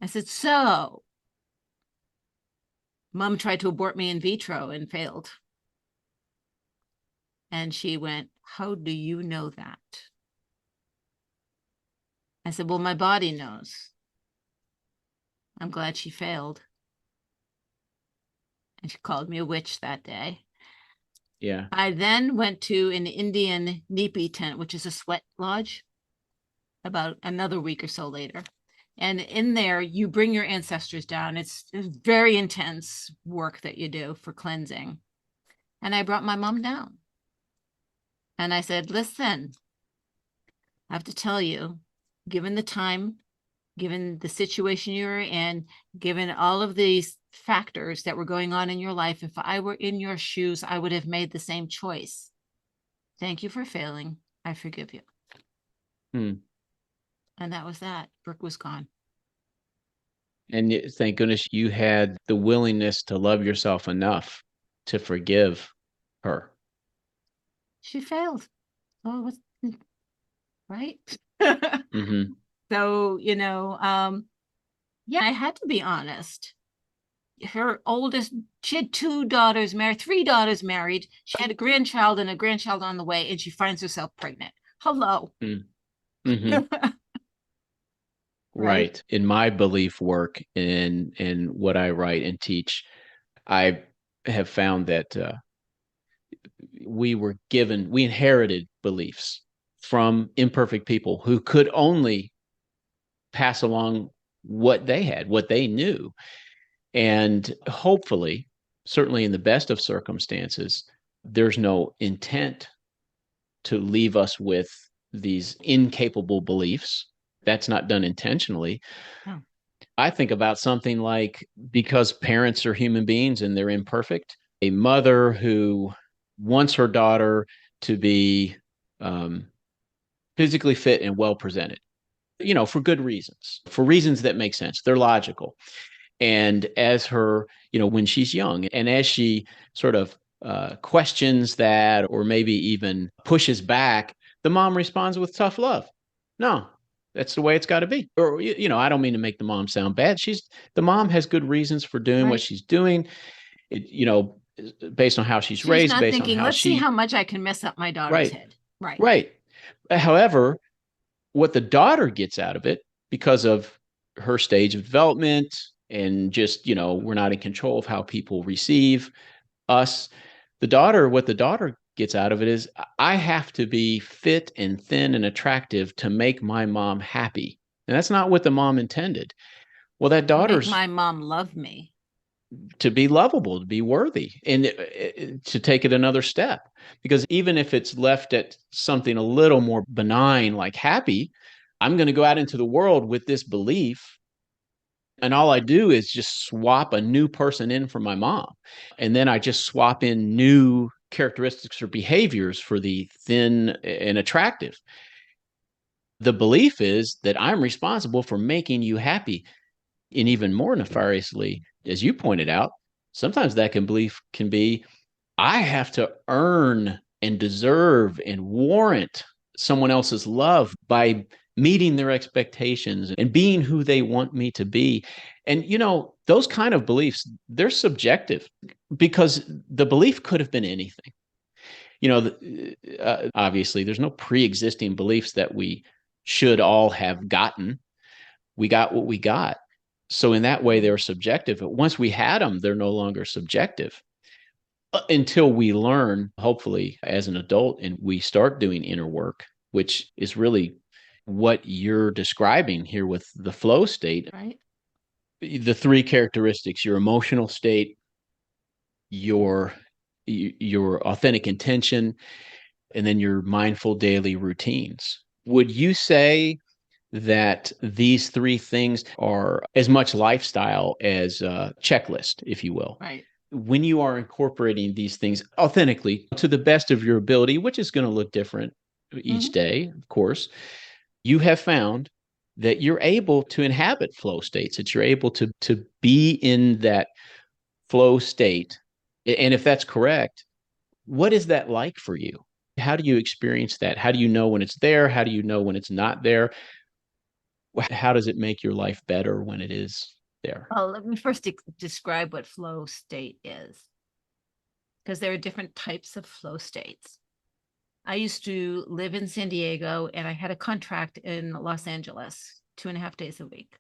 I said, so mom tried to abort me in vitro and failed. And she went, how do you know that? I said, well, my body knows. I'm glad she failed. And she called me a witch that day. Yeah. I then went to an Indian Nipi tent, which is a sweat lodge, about another week or so later. And in there, you bring your ancestors down. It's very intense work that you do for cleansing. And I brought my mom down. And I said, listen, I have to tell you, given the time, given the situation you're in, given all of these factors that were going on in your life, if I were in your shoes, I would have made the same choice. Thank you for failing. I forgive you. Hmm. And that was that. Brooke was gone. And thank goodness you had the willingness to love yourself enough to forgive her. She failed. Oh, what's right? Mm-hmm. So, yeah, I had to be honest. Her oldest, she had 2 daughters married, 3 daughters married. She had a grandchild and a grandchild on the way, and she finds herself pregnant. Hello. Mm-hmm. Right? Right. In my belief work and what I write and teach, I have found that we inherited beliefs from imperfect people who could only pass along what they had, what they knew. And hopefully, certainly in the best of circumstances, there's no intent to leave us with these incapable beliefs. That's not done intentionally. Oh. I think about something like because parents are human beings and they're imperfect, a mother who wants her daughter to be um, physically fit and well presented, for good reasons, for reasons that make sense. They're logical. And as her, when she's young and as she sort of questions that or maybe even pushes back, the mom responds with tough love. No, that's the way it's got to be. Or, I don't mean to make the mom sound bad. The mom has good reasons for doing what Right. she's doing, based on how she's She's raised, not based on thinking, how let's see she, how much I can mess up my daughter's right, head. Right. right. However, what the daughter gets out of it because of her stage of development and just, we're not in control of how people receive us. What the daughter gets out of it is I have to be fit and thin and attractive to make my mom happy. And that's not what the mom intended. Well, that To make daughter's my mom love me. to be lovable, to be worthy, and to take it another step. Because even if it's left at something a little more benign, like happy, I'm going to go out into the world with this belief. And all I do is just swap a new person in for my mom. And then I just swap in new characteristics or behaviors for the thin and attractive. The belief is that I'm responsible for making you happy. And even more nefariously, as you pointed out, sometimes that belief can be I have to earn and deserve and warrant someone else's love by meeting their expectations and being who they want me to be. And, those kind of beliefs, they're subjective because the belief could have been anything. Obviously, there's no pre existing beliefs that we should all have gotten. We got what we got. So, in that way, they're subjective. But once we had them, they're no longer subjective until we learn, hopefully, as an adult, and we start doing inner work, which is really what you're describing here with the flow state. Right. The 3 characteristics: your emotional state, your authentic intention, and then your mindful daily routines. Would you say that these three things are as much lifestyle as a checklist, if you will. Right. When you are incorporating these things authentically to the best of your ability, which is going to look different each day, of course, you have found that you're able to inhabit flow states, that you're able to be in that flow state. And if that's correct, what is that like for you? How do you experience that? How do you know when it's there? How do you know when it's not there? How does it make your life better when it is there? Well, let me first describe what flow state is, because there are different types of flow states. I used to live in San Diego and I had a contract in Los Angeles 2.5 days a week.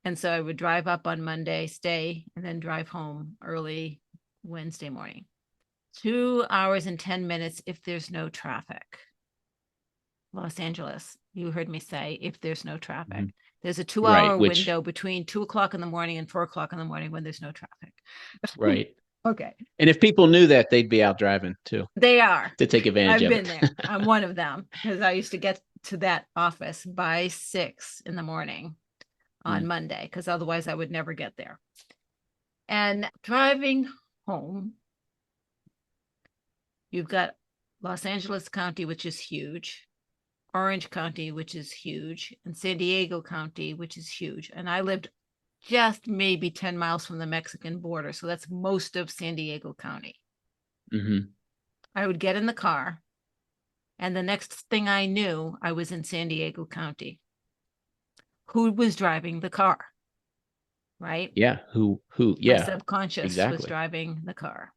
And so I would drive up on Monday, stay, and then drive home early Wednesday morning. 2 hours and 10 minutes if there's no traffic. Los Angeles, you heard me say, if there's no traffic. Mm-hmm. There's a 2 hour Right, which window between 2 o'clock in the morning and 4 o'clock in the morning when there's no traffic. right. Okay. And if people knew that, they'd be out driving too They are. to take advantage I've of been it. there. I'm one of them because I used to get to that office by 6 in the morning on Monday, because otherwise I would never get there. And driving home, you've got Los Angeles County, which is huge, Orange County, which is huge, and San Diego County, which is huge. And I lived just maybe 10 miles from the Mexican border. So that's most of San Diego County. Mm-hmm. I would get in the car, and the next thing I knew, I was in San Diego County. Who was driving the car? Right? Yeah. My Yeah, subconscious was exactly. driving the car,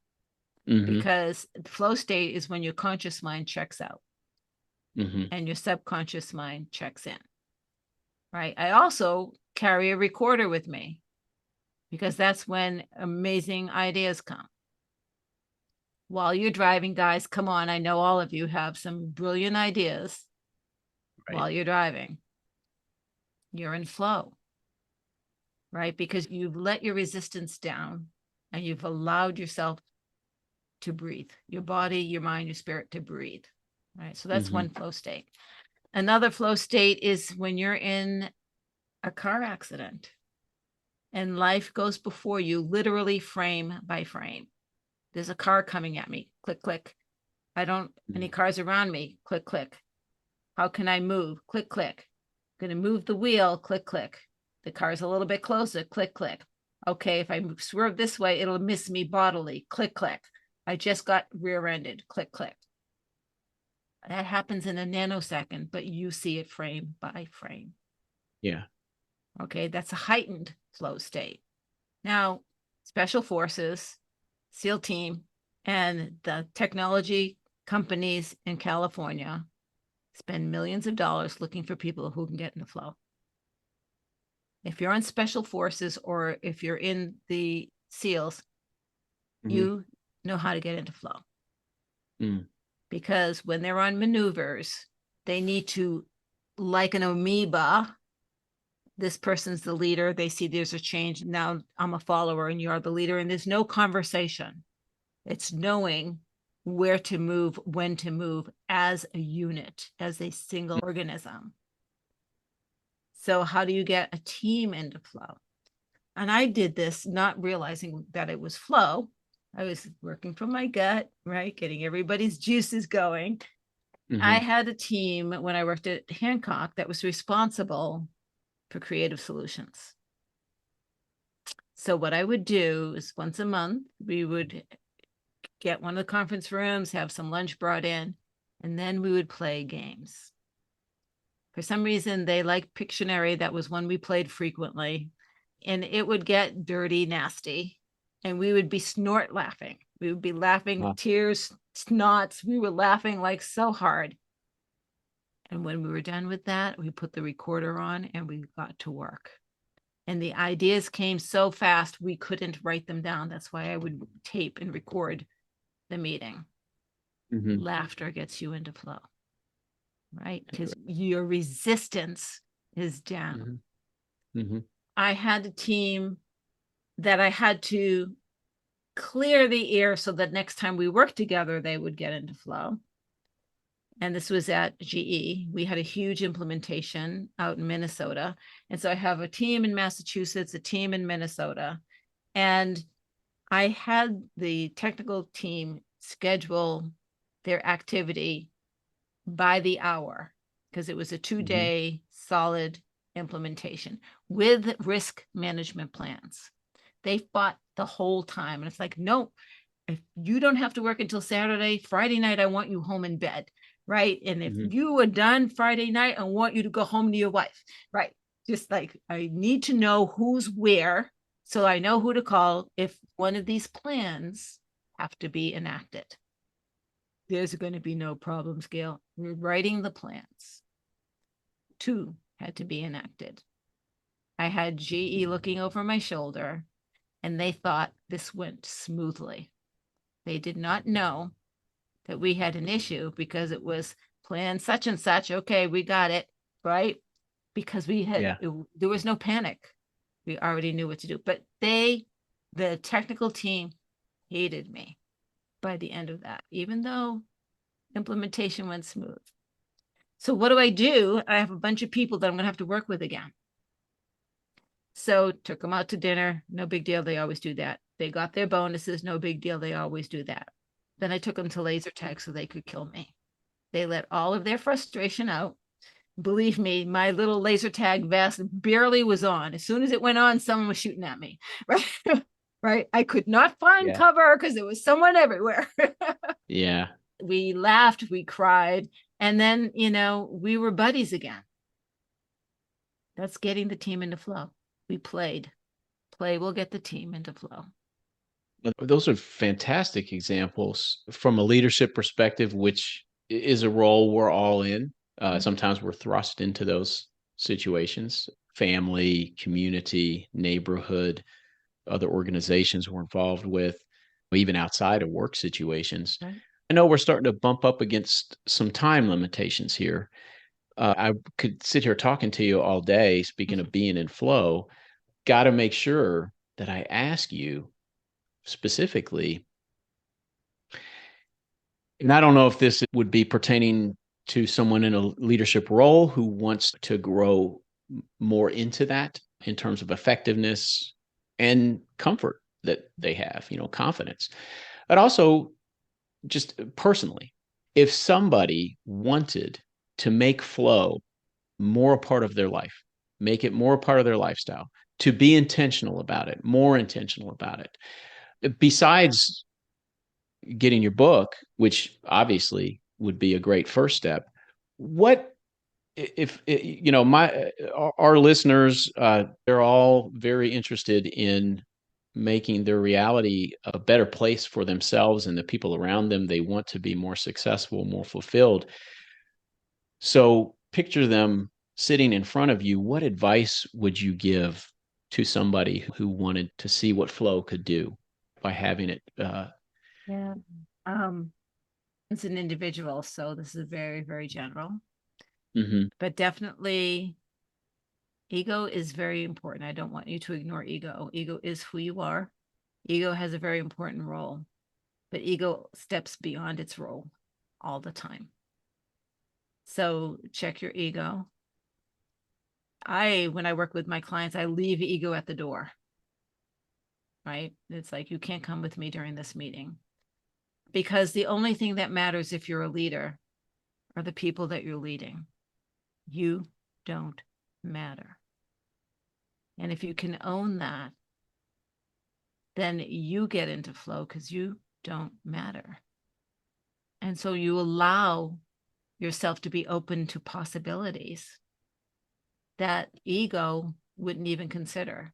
Mm-hmm. because the flow state is when your conscious mind checks out Mm-hmm. and your subconscious mind checks in. Right? I also carry a recorder with me, because that's when amazing ideas come. While you're driving, guys, come on, I know all of you have some brilliant ideas. Right. While you're driving. You're in flow, right? Because you've let your resistance down and you've allowed yourself to breathe, your body, your mind, your spirit to breathe, right? So that's one flow state. Another flow state is when you're in a car accident and life goes before you, literally frame by frame. There's a car coming at me, click, click. I don't, any cars around me, click, click. How can I move? Click, click. Going to move the wheel, click, click. The car's a little bit closer, click, click. Okay, if I swerve this way, it'll miss me bodily, click, click. I just got rear-ended, click, click. That happens in a nanosecond, but you see it frame by frame. Yeah. Okay, that's a heightened flow state. Now, Special Forces, SEAL team, and the technology companies in California spend millions of dollars looking for people who can get into flow. If you're on Special Forces or if you're in the SEALs, you know how to get into flow. Because when they're on maneuvers, they need to, like an amoeba, this person's the leader. They see there's a change. Now I'm a follower and you're the leader. And there's no conversation. It's knowing where to move, when to move as a unit, as a single organism. So how do you get a team into flow? And I did this not realizing that it was flow. I was working from my gut, right? Getting everybody's juices going. I had a team when I worked at Hancock that was responsible for creative solutions. So what I would do is once a month, we would get one of the conference rooms, have some lunch brought in, and then we would play games. For some reason, they liked Pictionary. That was one we played frequently. And it would get dirty, nasty. And we would be snort laughing. We would be laughing, tears, snots. We were laughing like so hard. And when we were done with that, we put the recorder on and we got to work. And the ideas came so fast, we couldn't write them down. That's why I would tape and record the meeting. Laughter gets you into flow, right? Because your resistance is down. I had a team that I had to clear the air so that next time we worked together, they would get into flow. And this was at GE. We had a huge implementation out in Minnesota. And so I have a team in Massachusetts, a team in Minnesota. And I had the technical team schedule their activity by the hour because it was a 2-day solid implementation with risk management plans. They fought the whole time. And it's like, no, if you don't have to work until Saturday, Friday night, I want you home in bed. Right. And if you are done Friday night, I want you to go home to your wife. Right. Just like I need to know who's where so I know who to call if one of these plans have to be enacted. There's going to be no problems, Gail. We're writing the plans. 2 had to be enacted. I had GE looking over my shoulder, and they thought this went smoothly. They did not know that we had an issue because it was plan such and such. Okay, we got it, right? Because we had, there was no panic. We already knew what to do. But the technical team hated me by the end of that, even though implementation went smooth. So what do? I have a bunch of people that I'm going to have to work with again. So took them out to dinner. No big deal. They always do that. They got their bonuses. No big deal. They always do that. Then I took them to laser tag so they could kill me. They let all of their frustration out. Believe me, my little laser tag vest barely was on. As soon as it went on, someone was shooting at me. Right. Right. I could not find cover because there was someone everywhere. Yeah. We laughed, we cried, and then, we were buddies again. That's getting the team into flow. We played. Play will get the team into flow. Those are fantastic examples from a leadership perspective, which is a role we're all in. Sometimes we're thrust into those situations, family, community, neighborhood, other organizations we're involved with, even outside of work situations. Right. I know we're starting to bump up against some time limitations here. I could sit here talking to you all day, speaking of being in flow. Got to make sure that I ask you specifically, and I don't know if this would be pertaining to someone in a leadership role who wants to grow more into that in terms of effectiveness and comfort that they have, confidence. But also just personally, if somebody wanted to make flow more a part of their life, make it more a part of their lifestyle, to be intentional about it, more intentional about it, besides getting your book, which obviously would be a great first step, what if our listeners, they're all very interested in making their reality a better place for themselves and the people around them. They want to be more successful, more fulfilled. So picture them sitting in front of you. What advice would you give to somebody who wanted to see what flow could do by having it? Yeah. It's an individual, so this is very, very general. But definitely ego is very important. I don't want you to ignore ego. Ego is who you are. Ego has a very important role, but ego steps beyond its role all the time. So check your ego. When I work with my clients, I leave ego at the door. Right? It's like, you can't come with me during this meeting. Because the only thing that matters if you're a leader are the people that you're leading. You don't matter. And if you can own that, then you get into flow because you don't matter. And so you allow yourself to be open to possibilities that ego wouldn't even consider.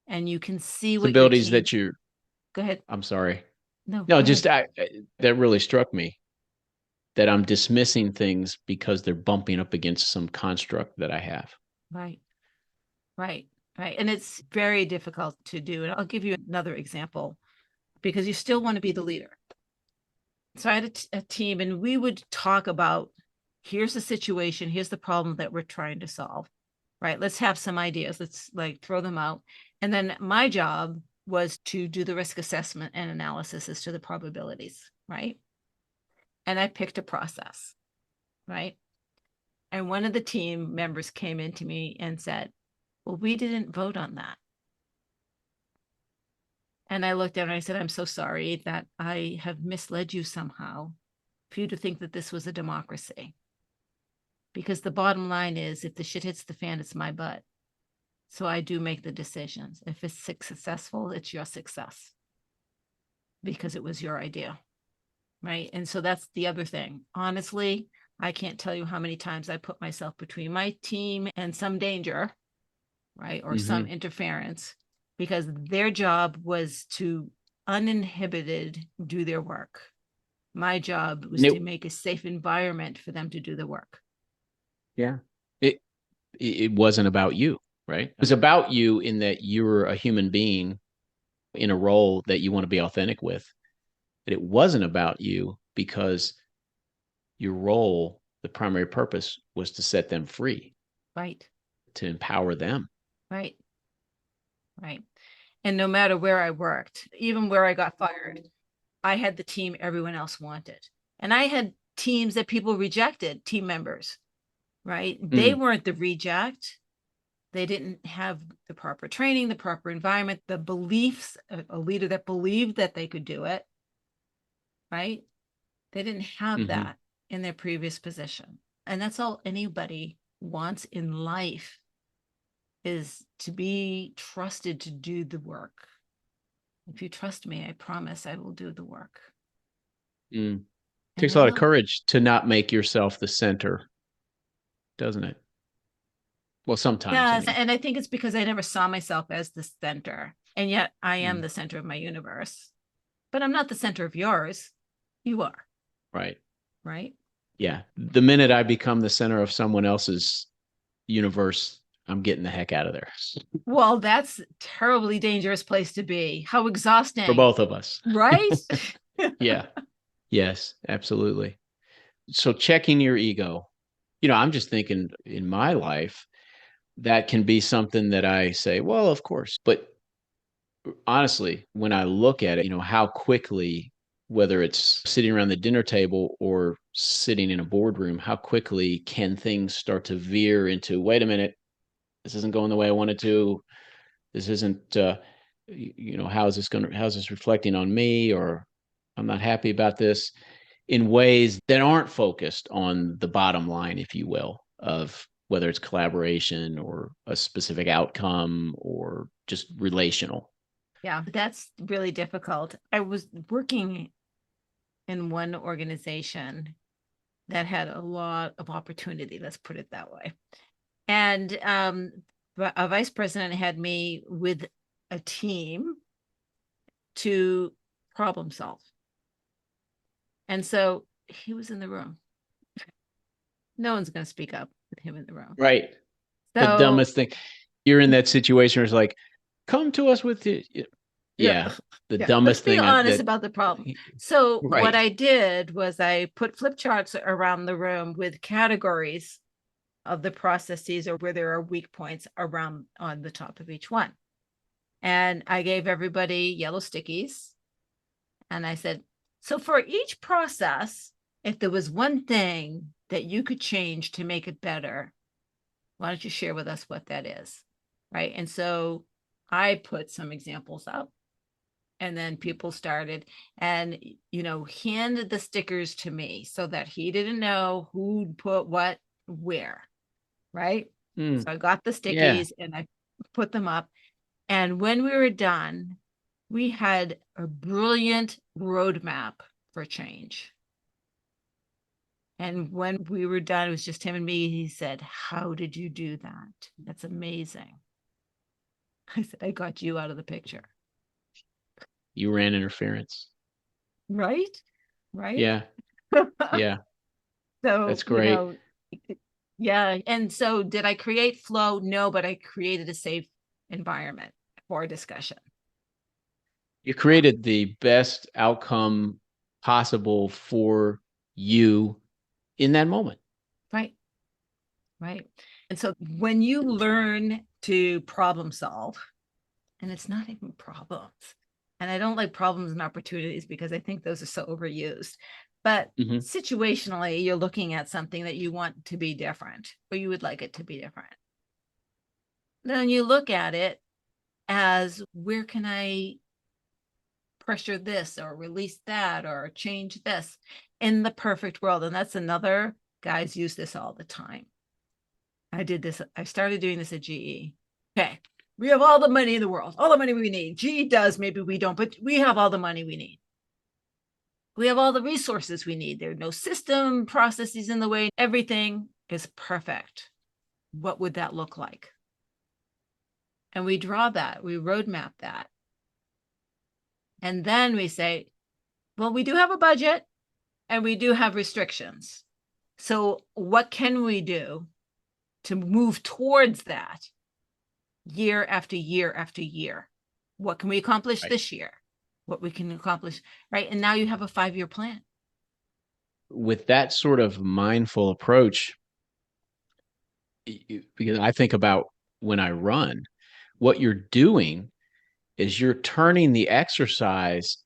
And you can see what abilities that you. Go ahead. I'm sorry. No, just that really struck me, that I'm dismissing things because they're bumping up against some construct that I have. Right. And it's very difficult to do. And I'll give you another example because you still want to be the leader. So I had a team and we would talk about, here's the situation, here's the problem that we're trying to solve. Right. Let's have some ideas. Let's throw them out. And then my job was to do the risk assessment and analysis as to the probabilities. Right. And I picked a process. right? And one of the team members came into me and said, well, we didn't vote on that. And I looked at her and I said, I'm so sorry that I have misled you somehow for you to think that this was a democracy. Because the bottom line is, if the shit hits the fan, it's my butt. So I do make the decisions. If it's successful, it's your success because it was your idea, right? And so that's the other thing. Honestly, I can't tell you how many times I put myself between my team and some danger, right? Or some interference, because their job was to uninhibited do their work. My job was to make a safe environment for them to do the work. Yeah. It wasn't about you, right? It was about you in that you're a human being in a role that you want to be authentic with. But it wasn't about you because your role, the primary purpose was to set them free, right? To empower them. Right. Right. And no matter where I worked, even where I got fired, I had the team everyone else wanted. And I had teams that people rejected, team members, right? They weren't the reject. They didn't have the proper training, the proper environment, the beliefs, a leader that believed that they could do it, right? They didn't have that in their previous position. And that's all anybody wants in life, is to be trusted to do the work. If you trust me, I promise I will do the work. It takes a lot of courage to not make yourself the center, doesn't it? Well, sometimes. Yes, and I think it's because I never saw myself as the center. And yet I am the center of my universe. But I'm not the center of yours. You are. Right. Right? Yeah. The minute I become the center of someone else's universe, I'm getting the heck out of there. Well, that's a terribly dangerous place to be. How exhausting. For both of us. Right? Yeah. Yes, absolutely. So checking your ego, I'm just thinking in my life, that can be something that I say, well, of course. But honestly, when I look at it, how quickly, whether it's sitting around the dinner table or sitting in a boardroom, how quickly can things start to veer into, wait a minute, this isn't going the way I wanted to. This isn't, how's this reflecting on me? Or I'm not happy about this, in ways that aren't focused on the bottom line, if you will, of whether it's collaboration or a specific outcome or just relational. Yeah, that's really difficult. I was working in one organization that had a lot of opportunity, let's put it that way. And a vice president had me with a team to problem solve. And so he was in the room. No one's going to speak up with him in the room. Right. The So, dumbest thing. You're in that situation where it's like, come to us with the, yeah, the yeah. dumbest Let's be thing honest about the problem. So right. what I did was I put flip charts around the room with categories of the processes or where there are weak points around on the top of each one. And I gave everybody yellow stickies. And I said, so for each process, if there was one thing that you could change to make it better, why don't you share with us what that is? Right. And so I put some examples up, and then people started and, handed the stickers to me so that he didn't know who put what where. Right. So I got the stickies and I put them up. And when we were done, we had a brilliant roadmap for change. And when we were done, it was just him and me. He said, how did you do that? That's amazing. I said, I got you out of the picture. You ran interference. Right? Right? Yeah. Yeah. So that's great. Yeah. And so did I create flow? No, but I created a safe environment for discussion. You created the best outcome possible for you in that moment. Right. Right. And so when you learn to problem solve, and it's not even problems, and I don't like problems and opportunities because I think those are so overused, But Mhm. situationally, you're looking at something that you want to be different, or you would like it to be different. Then you look at it as, where can I pressure this or release that or change this in the perfect world? And that's another, guys use this all the time. I started doing this at GE. Okay, we have all the money in the world, all the money we need. GE does, maybe we don't, but we have all the money we need. We have all the resources we need. There are no system processes in the way. Everything is perfect. What would that look like? And we draw that, we roadmap that. And then we say, well, we do have a budget and we do have restrictions. So what can we do to move towards that year after year after year? What can we accomplish Right. this year? What we can accomplish, right? And now you have a 5-year plan. With that sort of mindful approach, because I think about when I run, what you're doing is you're turning the exercise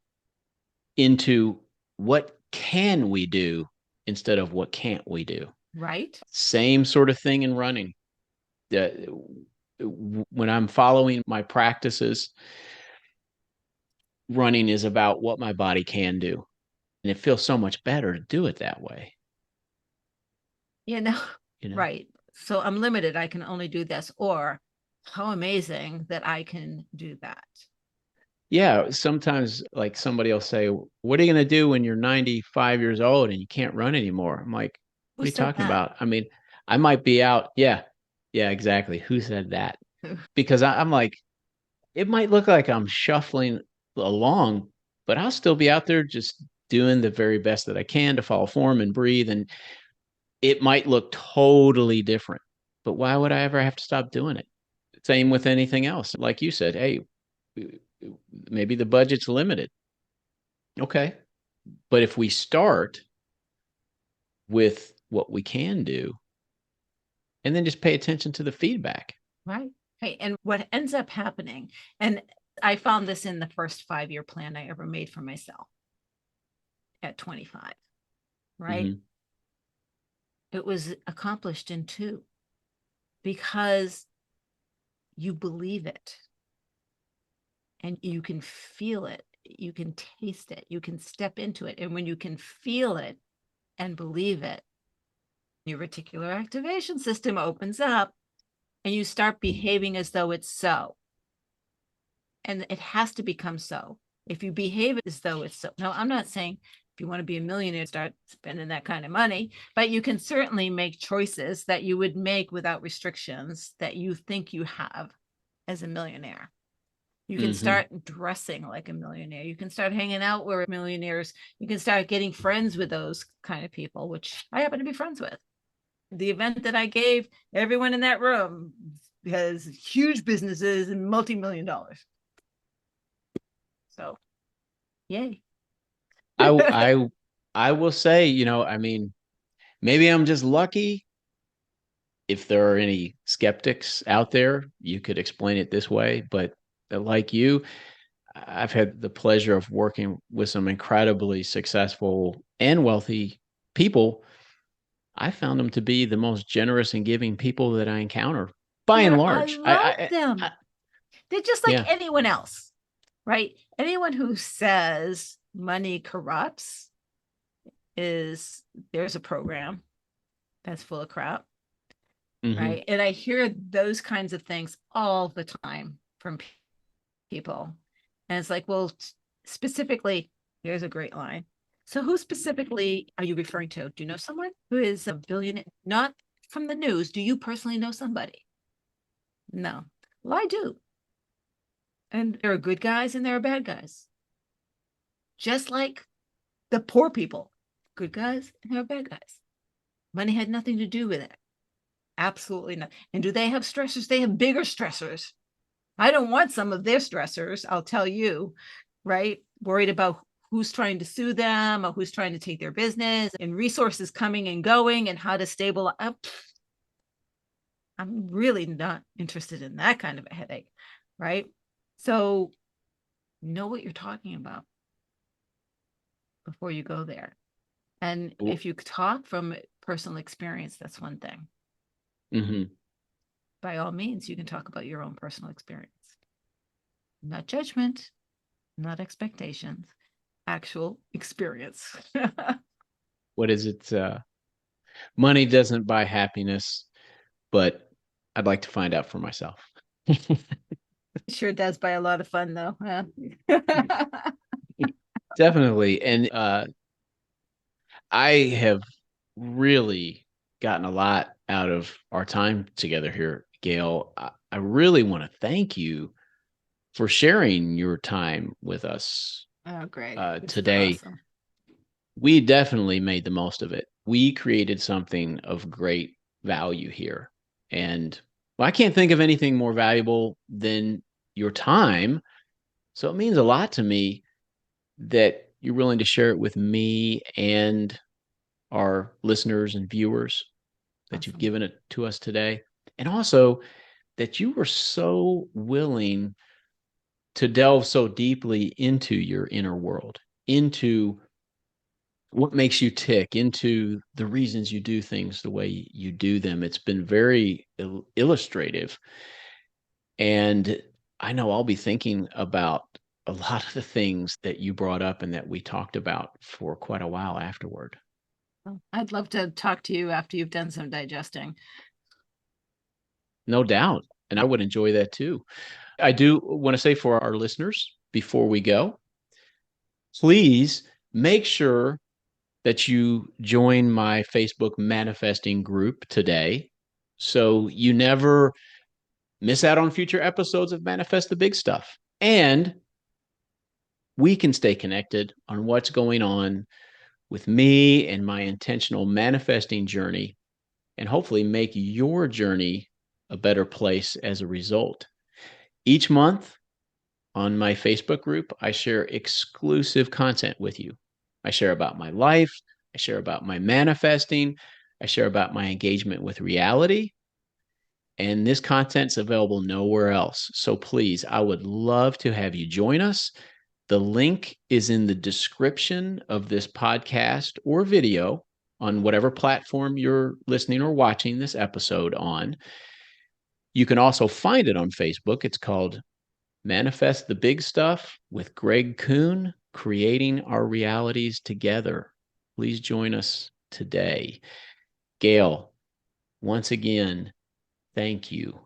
into what can we do instead of what can't we do. Right? Same sort of thing in running. Uh, when I'm following my practices, running is about what my body can do. And it feels so much better to do it that way. You know, You know? right. So I'm limited. I can only do this. Or how amazing that I can do that. Yeah. Sometimes, like somebody will say, what are you going to do when you're 95 years old and you can't run anymore? I'm like, Who what are you said talking that? about? I mean, I might be out. Yeah. Yeah, exactly. Who said that? Because I'm like, it might look like I'm shuffling along, but I'll still be out there just doing the very best that I can to follow form and breathe. And it might look totally different, but why would I ever have to stop doing it? Same with anything else. Like you said, hey, maybe the budget's limited. Okay. But if we start with what we can do and then just pay attention to the feedback. Right. Hey, and what ends up happening, and I found this in the first 5-year plan I ever made for myself at 25, right? Mm-hmm. It was accomplished in 2 because you believe it and you can feel it, you can taste it, you can step into it. And when you can feel it and believe it, your reticular activation system opens up and you start behaving as though it's so. And it has to become so. If you behave as though it's so. No, I'm not saying if you want to be a millionaire, start spending that kind of money, but you can certainly make choices that you would make without restrictions that you think you have as a millionaire. You can Mm-hmm. start dressing like a millionaire. You can start hanging out with millionaires. You can start getting friends with those kind of people, which I happen to be friends with. The event that I gave, everyone in that room has huge businesses and multi-million dollars. So, yay. I, I, I will say, I mean, maybe I'm just lucky. If there are any skeptics out there, you could explain it this way. But like you, I've had the pleasure of working with some incredibly successful and wealthy people. I found them to be the most generous and giving people that I encounter, by and I large. love them. They're just like Yeah. anyone else, right? Anyone who says money corrupts is, there's a program that's full of crap, Mm-hmm. right? And I hear those kinds of things all the time from people. And it's like, well, specifically, here's a great line. So, who specifically are you referring to? Do you know someone who is a billionaire? Not from the news. Do you personally know somebody? No. Well, I do. And there are good guys and there are bad guys. Just like the poor people, good guys and there are bad guys. Money had nothing to do with it. Absolutely not. And do they have stressors? They have bigger stressors. I don't want some of their stressors, I'll tell you, right? Worried about who's trying to sue them or who's trying to take their business and resources coming and going and how to stabilize. I'm really not interested in that kind of a headache, right? So know what you're talking about before you go there. And if you talk from personal experience, that's one thing. Mm-hmm. By all means, you can talk about your own personal experience. Not judgment, not expectations, actual experience. What is it? Money doesn't buy happiness, but I'd like to find out for myself. Sure does buy a lot of fun, though. Yeah. Definitely. And I have really gotten a lot out of our time together here, Gail. I really want to thank you for sharing your time with us Oh, Greg, it's been today. awesome. We definitely made the most of it. We created something of great value here. And well, I can't think of anything more valuable than your time. So it means a lot to me that you're willing to share it with me and our listeners and viewers, that you've Awesome. given it to us today. And also that you were so willing to delve so deeply into your inner world, into what makes you tick, into the reasons you do things the way you do them. It's been very illustrative. And I know I'll be thinking about a lot of the things that you brought up and that we talked about for quite a while afterward. I'd love to talk to you after you've done some digesting. No doubt. And I would enjoy that too. I do want to say for our listeners before we go, please make sure that you join my Facebook manifesting group today so you never miss out on future episodes of Manifest the Big Stuff. And we can stay connected on what's going on with me and my intentional manifesting journey, and hopefully make your journey a better place as a result. Each month on my Facebook group, I share exclusive content with you. I share about my life, I share about my manifesting, I share about my engagement with reality. And this content's available nowhere else. So please, I would love to have you join us. The link is in the description of this podcast or video on whatever platform you're listening or watching this episode on. You can also find it on Facebook. It's called Manifest the Big Stuff with Greg Kuhn, Creating Our Realities Together. Please join us today. Gail, once again, thank you.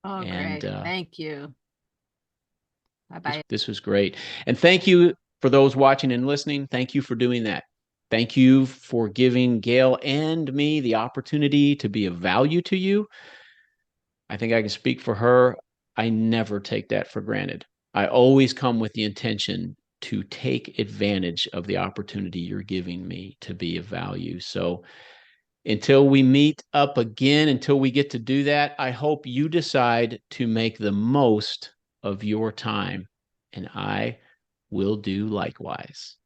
Oh, And Greg, thank you. Bye bye. this was great. And thank you for those watching and listening. Thank you for doing that. Thank you for giving Gail and me the opportunity to be of value to you. I think I can speak for her. I never take that for granted. I always come with the intention to take advantage of the opportunity you're giving me to be of value. So until we meet up again, until we get to do that, I hope you decide to make the most of your time, and I will do likewise.